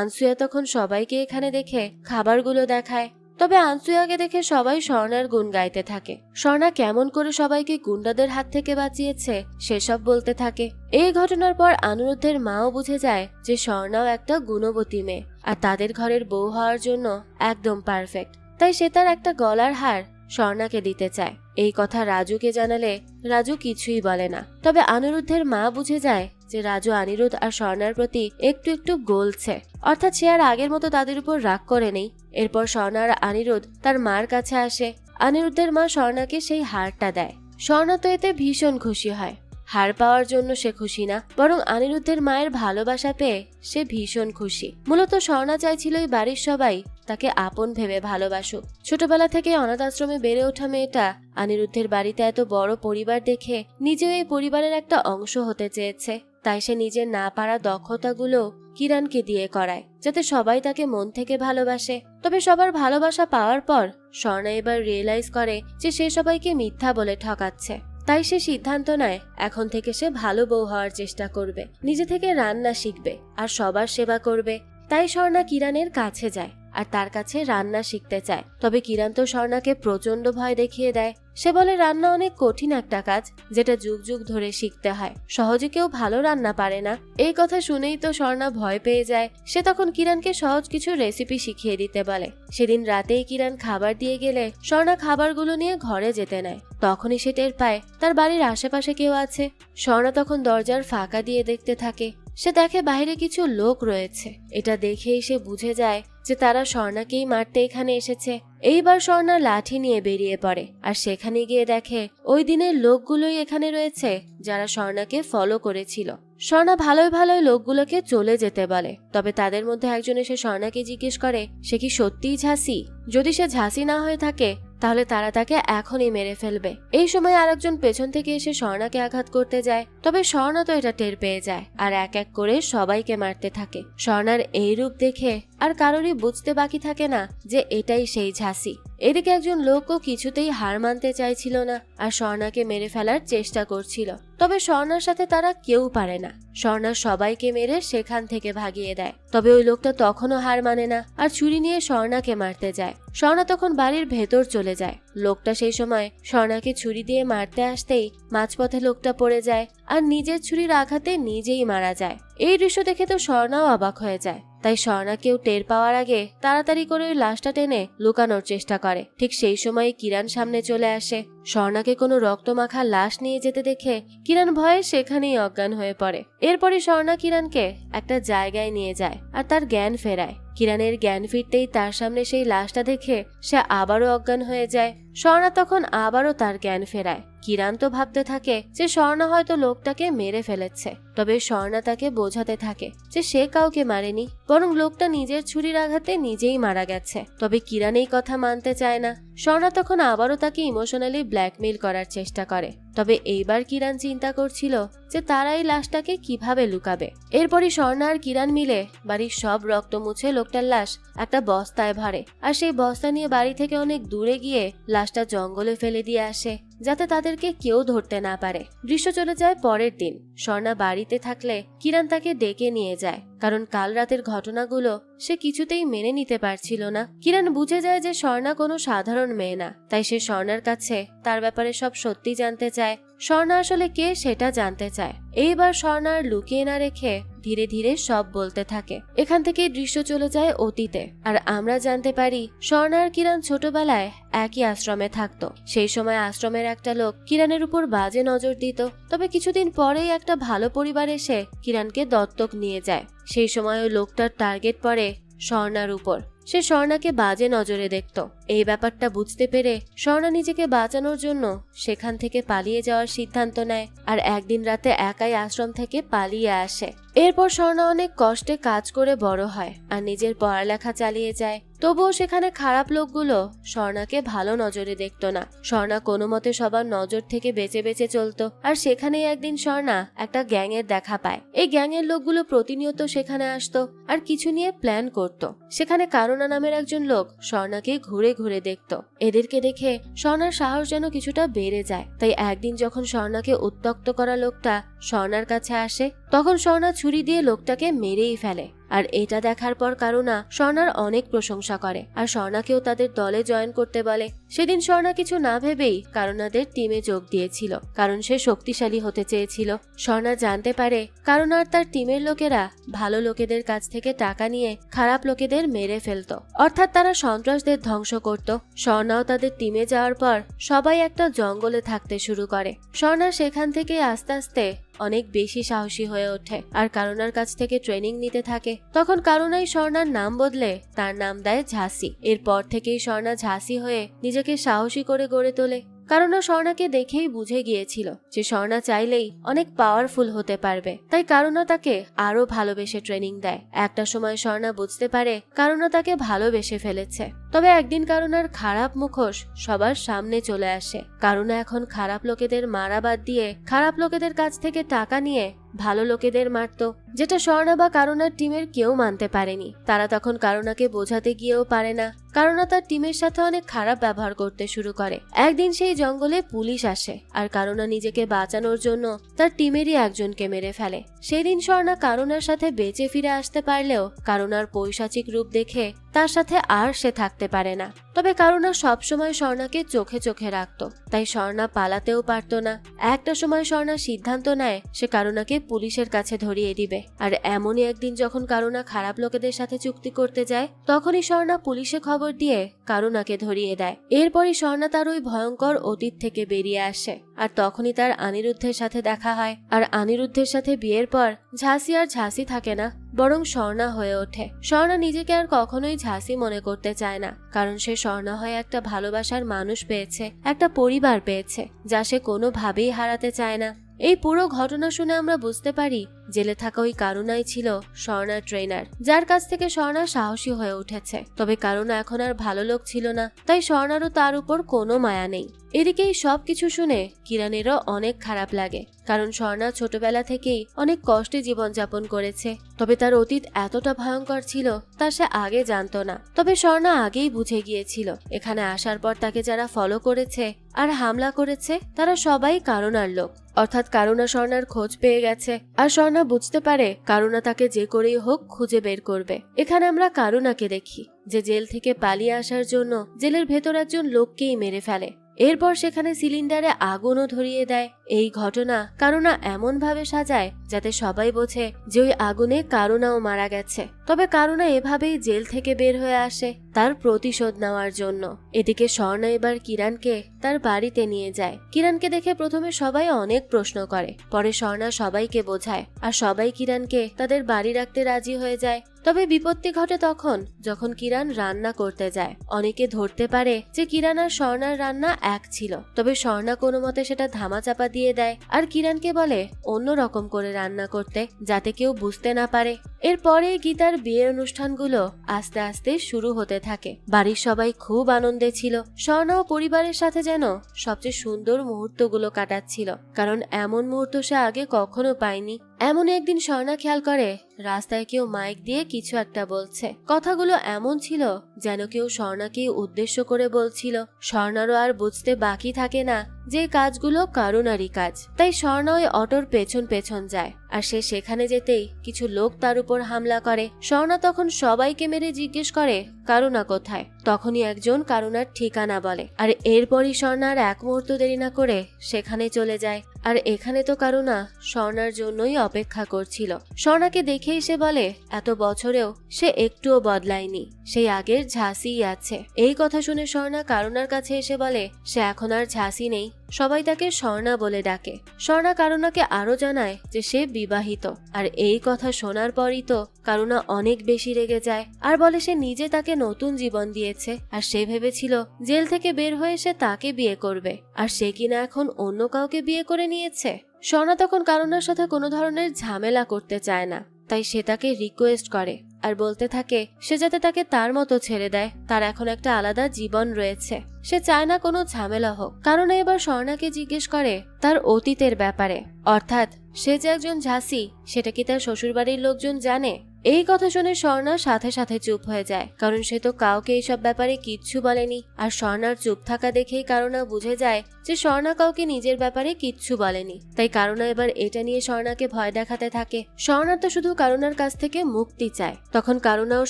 A: আনসুয়া তখন সবাইকে এখানে দেখে খাবারগুলো দেখায়। তবে আনসুয়াকে দেখে সবাই স্বর্ণার গুণ গাইতে থাকে। স্বর্ণা কেমন করে সবাইকে গুন্ডাদের হাত থেকে বাঁচিয়েছে সেসব বলতে থাকে। এই ঘটনার পর আনিরুদ্ধের মাও বুঝে যায় যে স্বর্ণাও একটা গুণবতী মেয়ে আর তাদের ঘরের বউ হওয়ার জন্য একদম পারফেক্ট। তাই সে তার একটা গলার হার স্বর্ণাকে দিতে চায়। এই কথা রাজুকে জানালে রাজু কিছুই বলে না। তবে আনিরুদ্ধের মা বুঝে যায় যে রাজু অনিরুদ্ধ আর স্বর্ণার প্রতি একটু একটু গলছে, অর্থাৎ সে আর আগের মতো তাদের উপর রাগ করে নেই। এরপর স্বর্ণা আর অনিরুদ্ধ তার মার কাছে আসে। অনিরুদ্ধের মা স্বর্ণাকে সেই হারটা দেয়। স্বর্ণা তো এতে ভীষণ খুশি হয়। হার পাওয়ার জন্য সে খুশি না, বরং অনিরুদ্ধের মায়ের ভালোবাসা পেয়ে সে ভীষণ খুশি। মূলত স্বর্ণা চাইছিল এই বাড়ির সবাই তাকে আপন ভেবে ভালোবাসুক। ছোটবেলা থেকে অনাথ আশ্রমে বেড়ে ওঠা মেয়েটা অনিরুদ্ধের বাড়িতে এত বড় পরিবার দেখে নিজেও এই পরিবারের একটা অংশ হতে চেয়েছে। তাই সে নিজের না পারা দক্ষতাগুলো কিরণকে দিয়ে করায় যাতে সবাই তাকে মন থেকে ভালোবাসে। তবে সবার ভালোবাসা পাওয়ার পর স্বর্ণা এবার রিয়েলাইজ করে যে সে সবাইকে মিথ্যা বলে ঠকাচ্ছে। তাই সে সিদ্ধান্ত নেয় এখন থেকে সে ভালো বউ হওয়ার চেষ্টা করবে, নিজে থেকে রান্না শিখবে আর সবার সেবা করবে। তাই স্বর্ণা কিরণের কাছে যায় আর তার কাছে রান্না শিখতে চায়। তবে কিরণ তো স্বর্ণাকে প্রচন্ড ভয় দেখিয়ে দেয়। সে বলে রান্না অনেক কঠিন একটা কাজ যেটা যুগ যুগ ধরে শিখতে হয়, সহজে কেউ ভালো রান্না পারে না। এই কথা শুনেই তো স্বর্ণা ভয় পেয়ে যায়। সে তখন কিরণকে সহজ কিছু রেসিপি শিখিয়ে দিতে বলে। সেদিন রাতেই কিরণ খাবার দিয়ে গেলে স্বর্ণা খাবারগুলো নিয়ে ঘরে যেতে নেয়। তখনই সে টের পায় তার বাড়ির আশেপাশে কেউ আছে। স্বর্ণা তখন দরজার ফাঁকা দিয়ে দেখতে থাকে। সে দেখে বাইরে কিছু লোক রয়েছে। এটা দেখেই সে বুঝে যায় যে তারা স্বর্ণাকেই মারতে এখানে এসেছে। এইবার স্বর্ণা লাঠি নিয়ে বেরিয়ে পড়ে আর সেখানে গিয়ে দেখে ওই দিনের লোকগুলোই এখানে রয়েছে যারা স্বর্ণাকে ফলো করেছিল। স্বর্ণা ভালোই ভালোই লোকগুলোকে চলে যেতে বলে। তবে তাদের মধ্যে একজন এসে স্বর্ণাকে জিজ্ঞেস করে সে কি সত্যিই ঝাঁসি। যদি সে ঝাঁসি না হয়ে থাকে তাহলে তারা তাকে এখনই মেরে ফেলবে। এই সময় আরেকজন পেছন থেকে এসে স্বর্ণাকে আঘাত করতে যায়। তবে স্বর্ণা তো এটা টের পেয়ে যায় আর এক এক করে সবাইকে মারতে থাকে। স্বর্ণার এই রূপ দেখে আর কারোরই বুঝতে বাকি থাকে না যে এটাই সেই ঝাঁসি। এদিকে একজন লোকও কিছুতেই হার মানতে চাইছিল না আর স্বর্ণাকে মেরে ফেলার চেষ্টা করছিল। তবে স্বর্ণার সাথে তারা কেউ পারে না। স্বর্ণা সবাইকে মেরে সেখান থেকে ভাগিয়ে দেয়। তবে ওই লোকটা তখনও হার মানে না আর ছুরি নিয়ে স্বর্ণাকে মারতে যায়। স্বর্ণা তখন বাড়ির ভেতর চলে যায়। লোকটা সেই সময় স্বর্ণাকে ছুরি দিয়ে মারতে আসতেই মাঝপথে লোকটা পড়ে যায় আর নিজের ছুরির আঘাতে নিজেই মারা যায়। এই দৃশ্য দেখে তো স্বর্ণাও অবাক হয়ে যায়। তাই তাই স্বর্ণা কেউ টের পাওয়ার আগে তাড়াতাড়ি করে ওই লাশটা টেনে লুকানোর চেষ্টা করে। ঠিক সেই সময় কিরণ সামনে চলে আসে। স্বর্ণাকে কোনো রক্তমাখা লাশ নিয়ে যেতে দেখে কিরণ ভয়ে সেখানেই অজ্ঞান হয়ে পড়ে। এরপরই স্বর্ণা কিরণকে একটা জায়গায় নিয়ে যায় আর তার জ্ঞান ফেরায়। কিরণের জ্ঞান ফিরতেই তার সামনে সেই লাশটা দেখে সে আবারও অজ্ঞান হয়ে যায়। স্বর্ণা তখন আবারও তার জ্ঞান ফেরায়। কিরণ তো ভাবতে থাকে যে স্বর্ণা হয়তো লোকটাকে মেরে ফেলেছে। তবে স্বর্ণা তাকে বোঝাতে থাকে যে সে কাউকে মারেনি, বরং লোকটা নিজের ছুরির আঘাতে নিজেই মারা গেছে। তবে কিরণ এই কথা মানতে চায় না। স্বর্ণা তখন আবারও তাকে ইমোশনালি ব্ল্যাকমেইল করার চেষ্টা করে। তবে এইবার কিরণ চিন্তা করছিল যে তারা এই লাশটাকে কিভাবে লুকাবে। এরপরই স্বর্ণা আর কিরণ মিলে বাড়ির সব রক্ত মুছে লোকটার লাশ একটা বস্তায় ভরে আর সেই বস্তা নিয়ে বাড়ি থেকে অনেক দূরে গিয়ে লাশটা জঙ্গলে ফেলে দিয়ে আসে, যাতে তাদেরকে কেউ ধরতে না পারে। দৃশ্য চলে যায় পরের দিন। স্বর্ণা বাড়িতে থাকলে কিরণ তাকে ডেকে নিয়ে যায়, কারণ কাল রাতের ঘটনাগুলো সে কিছুতেই মেনে নিতে পারছিল না। কিরণ বুঝে যায় যে স্বর্ণা কোনো সাধারণ মেয়ে না, তাই সে স্বর্ণার কাছে তার ব্যাপারে সব সত্যি জানতে চায়। স্বর্ণা আসলে কে সেটা জানতে চায়। এইবার স্বর্ণা আর লুকিয়ে না রেখে ধীরে ধীরে সব বলতে থাকে। এখান থেকে দৃশ্য চলে যায় অতীতে আর আমরা জানতে পারি স্বর্ণা আর কিরণ ছোটবেলায় একই আশ্রমে থাকতো। সেই সময় আশ্রমের একটা লোক কিরণের উপর বাজে নজর দিত। তবে কিছুদিন পরেই একটা ভালো পরিবার এসে কিরণকে দত্তক নিয়ে যায়। সেই সময় ওই লোকটার টার্গেট পড়ে স্বর্ণার উপর। সে স্বর্ণাকে বাজে নজরে দেখত। এই ব্যাপারটা বুঝতে পেরে স্বর্ণা নিজেকে বাঁচানোর জন্য সেখান থেকে পালিয়ে যাওয়ার সিদ্ধান্ত নেয় আর একদিন রাতে একাই আশ্রম থেকে পালিয়ে আসে। এরপর স্বর্ণা অনেক কষ্টে কাজ করে বড় হয় আর নিজের পড়ালেখা চালিয়ে যায়। তবুও সেখানে খারাপ লোকগুলো স্বর্ণাকে ভালো নজরে দেখত না। স্বর্ণা কোনো মতে সবার নজর থেকে বেঁচে বেঁচে চলতো। আর সেখানেই একদিন স্বর্ণা একটা গ্যাংয়ের দেখা পায়। এই গ্যাংয়ের লোকগুলো প্রতিনিয়ত সেখানে আসতো আর কিছু নিয়ে প্ল্যান করত। সেখানে কারুণা নামের একজন লোক স্বর্ণাকে ঘুরে ঘুরে দেখত। এদেরকে দেখে স্বর্ণার সাহস যেন কিছুটা বেড়ে যায়। তাই একদিন যখন স্বর্ণাকে উত্ত্যক্ত করা লোকটা স্বর্ণার কাছে আসে, তখন স্বর্ণা ছুরি দিয়ে লোকটাকে মেরেই ফেলে। আর এটা দেখার পর কারুণা স্বর্ণার অনেক প্রশংসা করে আর স্বর্ণাকেও তাদের দলে জয়েন করতে বলে। সেদিন স্বর্ণা কিছু না ভেবেই কারুণাদের টিমে যোগ দিয়েছিল, কারণ সে শক্তিশালী হতে চেয়েছিল। স্বর্ণা জানতে পারে কারুণা আর তার টিমের লোকেরা ভালো লোকেদের কাছ থেকে টাকা নিয়ে খারাপ লোকেদের মেরে ফেলতো, অর্থাৎ তারা সন্ত্রাসদের ধ্বংস করত। স্বর্ণাও তাদের টিমে যাওয়ার পর সবাই একটা জঙ্গলে থাকতে শুরু করে। স্বর্ণা সেখান থেকে আস্তে আস্তে অনেক বেশি সাহসী হয়ে ওঠে আর কারুণার কাছ থেকে ট্রেনিং নিতে থাকে। তখন কারুণাই স্বর্ণার নাম বদলে তার নাম দেয় ঝাঁসি। এরপর থেকেই স্বর্ণা ঝাঁসি হয়ে নিজেকে সাহসী করে গড়ে তোলে। কারুণা স্বর্ণাকে দেখেই বুঝে গিয়েছিল যে স্বর্ণা চাইলেই অনেক পাওয়ারফুল হতে পারবে। তাই কারুণা তাকে আরো ভালোবেসে ট্রেনিং দেয়। একটা সময় স্বর্ণা বুঝতে পারে কারুণা তাকে ভালোবেসে ফেলেছে। তবে একদিন কারুণার খারাপ মুখোশ সবার সামনে চলে আসে। কারুণা এখন খারাপ লোকেদের মারা বাদ দিয়ে খারাপ লোকেদের কাছ থেকে টাকা নিয়ে ভালো লোকেদের মারত, যেটা স্বর্ণা বা কারুণার টিমের কেউ মানতে পারেনি। তারা তখন কারুণাকে বোঝাতে গিয়েও পারে না। কারুণা তার টিমের সাথে অনেক খারাপ ব্যবহার করতে শুরু করে। একদিন সেই জঙ্গলে পুলিশ আসে আর কারুণা নিজেকে বাঁচানোর জন্য তার টিমেরই একজনকে মেরে ফেলে। সেদিন স্বর্ণা কারুণার সাথে বেঁচে ফিরে আসতে পারলেও কারুণার পৈশাচিক রূপ দেখে তার সাথে আর সে থাকতে পারে না। তবে কারুণা সবসময় স্বর্ণাকে চোখে চোখে রাখত, তাই স্বর্ণা পালাতেও পারত না। একটা সময় স্বর্ণা সিদ্ধান্ত নেয় সে কারুণাকে পুলিশের কাছে ধরিয়ে দিবে। আর এমনই একদিন যখন কারুণা খারাপ লোকেদের সাথে চুক্তি করতে যায়, তখনই স্বর্ণা পুলিশে খবর দিয়ে কারুণাকে ধরিয়ে দেয়। এরপরই স্বর্ণা তার ওই ভয়ঙ্কর অতীত থেকে বেরিয়ে আসে আর তখনই তার অনিরুদ্ধের সাথে দেখা হয়। আর অনিরুদ্ধের সাথে বিয়ের পর ঝাঁসি আর ঝাঁসি থাকে না, বরং স্বর্ণা হয়ে ওঠে। স্বর্ণা নিজেকে আর কখনোই ঝাঁসি মনে করতে চায় না, কারণ সে স্বর্ণা হয়ে একটা ভালোবাসার মানুষ পেয়েছে, একটা পরিবার পেয়েছে, যা সে কোনোভাবেই হারাতে চায় না। এই পুরো ঘটনা শুনে আমরা বুঝতে পারি জেলে থাকা ওই কারুণাই ছিল স্বর্ণার ট্রেনার, যার কাছ থেকে স্বর্ণা সাহসী হয়ে উঠেছে। তবে কারুণা এখন আর ভালো লোক ছিল না, তাই স্বর্ণারও তার উপর কোনো মায়া নেই। এদিকে এই সব কিছু শুনে কিরণেরও অনেক খারাপ লাগে, কারণ স্বর্ণা ছোটবেলা থেকেই অনেক কষ্টে জীবনযাপন করেছে। তবে তার অতীত এতটা ভয়ঙ্কর ছিল তা সে আগে জানতো না। তবে স্বর্ণা আগেই বুঝে গিয়েছিল এখানে আসার পর তাকে যারা ফলো করেছে আর হামলা করেছে তারা সবাই কারুণার লোক, অর্থাৎ কারুণা স্বর্ণার খোঁজ পেয়ে গেছে। আর স্বর্ণা বুঝতে পারে কারুণা তাকে যে করেই হোক খুঁজে বের করবে। এখানে আমরা কারুণাকে দেখি যে জেল থেকে পালিয়ে আসার জন্য জেলের ভেতর একজন লোককেই মেরে ফেলে। এরপর সেখানে সিলিন্ডারে আগুনও ধরিয়ে দেয়। এই ঘটনা কারুনা এমন ভাবে সাজায় যাতে সবাই বোঝে যে ওই আগুনে কারুনাও মারা গেছে। তবে কারুনা এভাবেই জেল থেকে বের হয়ে আসে তার প্রতিশোধ নেওয়ার জন্য। এদিকে স্বর্ণা এবার কিরণকে তার বাড়িতে নিয়ে যায়। কিরণকে দেখে প্রথমে সবাই অনেক প্রশ্ন করে, পরে স্বর্ণা সবাইকে বোঝায় আর সবাই কিরণকে তাদের বাড়ি রাখতে রাজি হয়ে যায়। তবে বিপত্তি ঘটে তখন যখন কিরণ রান্না করতে যায়। অনেকে ধরতে পারে যে কিরণ আর স্বর্ণার রান্না এক ছিল, তবে স্বর্ণা কোনো মতে সেটা ধামাচাপা দিয়ে দেয় আর কিরণকে বলে অন্য রকম করে রান্না করতে যাতে কেউ বুঝতে না পারে। এরপরে গীতার বিয়ের অনুষ্ঠানগুলো আস্তে আস্তে শুরু হতে থাকে। বাড়ির সবাই খুব আনন্দে ছিল। স্বর্ণা ও পরিবারের সাথে যেন সবচেয়ে সুন্দর মুহূর্তগুলো কাটাচ্ছিল, কারণ এমন মুহূর্ত সে আগে কখনো পায়নি। এমন একদিন স্বর্ণা খেয়াল করে রাস্তায় কেউ মাইক দিয়ে কিছু একটা বলছে। কথাগুলো এমন ছিল যেন কেউ স্বর্ণাকে উদ্দেশ্য করে বলছিল। স্বর্ণারও আর বুঝতে বাকি থাকে না যে কাজগুলো কারুনারই কাজ। তাই স্বর্ণা ওই অটোর পেছন পেছন যায় আর সে সেখানে যেতেই কিছু লোক তার উপর হামলা করে। স্বর্ণা তখন সবাইকে মেরে জিজ্ঞেস করে কারুনা কোথায়। তখনই একজন কারুনার ঠিকানা বলে আর এরপরই স্বর্ণা আর এক মুহূর্ত দেরি না করে সেখানে চলে যায়। আর এখানে তো কারুনা স্বর্ণার জন্যই অপেক্ষা করছিল। স্বর্ণাকে দেখেই সে বলে এত বছরেও সে একটুও বদলায়নি, সেই আগের ঝাঁসিই আছে। এই কথা শুনে স্বর্ণা কারুনার কাছে এসে বলে সে এখন আর ঝাঁসি নেই, সবাই তাকে স্বর্ণা বলে ডাকে। স্বর্ণা কারুনাকে আরো জানায় যে সে বিবাহিত। আর এই কথা শোনার পরই তো কারুনা অনেক বেশি রেগে যায় আর বলে সে নিজে তাকে নতুন জীবন দিয়েছে আর সে ভেবেছিল জেল থেকে বের হয়ে সে তাকে বিয়ে করবে, আর সে কিনা এখন অন্য কাউকে বিয়ে করে নিয়েছে। স্বর্ণা তখন কারুনার সাথে কোনো ধরনের ঝামেলা করতে চায় না, তাই সে তাকে রিকোয়েস্ট করে আর বলতে থাকে সে যাতে তাকে তার মতো ছেড়ে দেয়, তার এখন একটা আলাদা জীবন রয়েছে। সে চায় না কোনো ঝামেলা হোক। কারণ এবার স্বর্ণাকে জিজ্ঞেস করে তার অতীতের ব্যাপারে, অর্থাৎ সে যে একজন ঝাঁসি সেটা কি তার শ্বশুরবাড়ির লোকজন জানে। এই কথা শুনে স্বর্ণা সাথে সাথে চুপ হয়ে যায়, কারণ সে তো কাউকে এইসব ব্যাপারে কিচ্ছু বলেনি। আর স্বর্ণার চুপ থাকা দেখেই কারুনা বুঝে যায় যে স্বর্ণা কাউকে নিজের ব্যাপারে কিচ্ছু বলেনি। তাই কারুনা এবার এটা নিয়ে স্বর্ণাকে ভয় দেখাতে থাকে। স্বর্ণা তো শুধু কারুনার কাছ থেকে মুক্তি চায়। তখন কারুনাও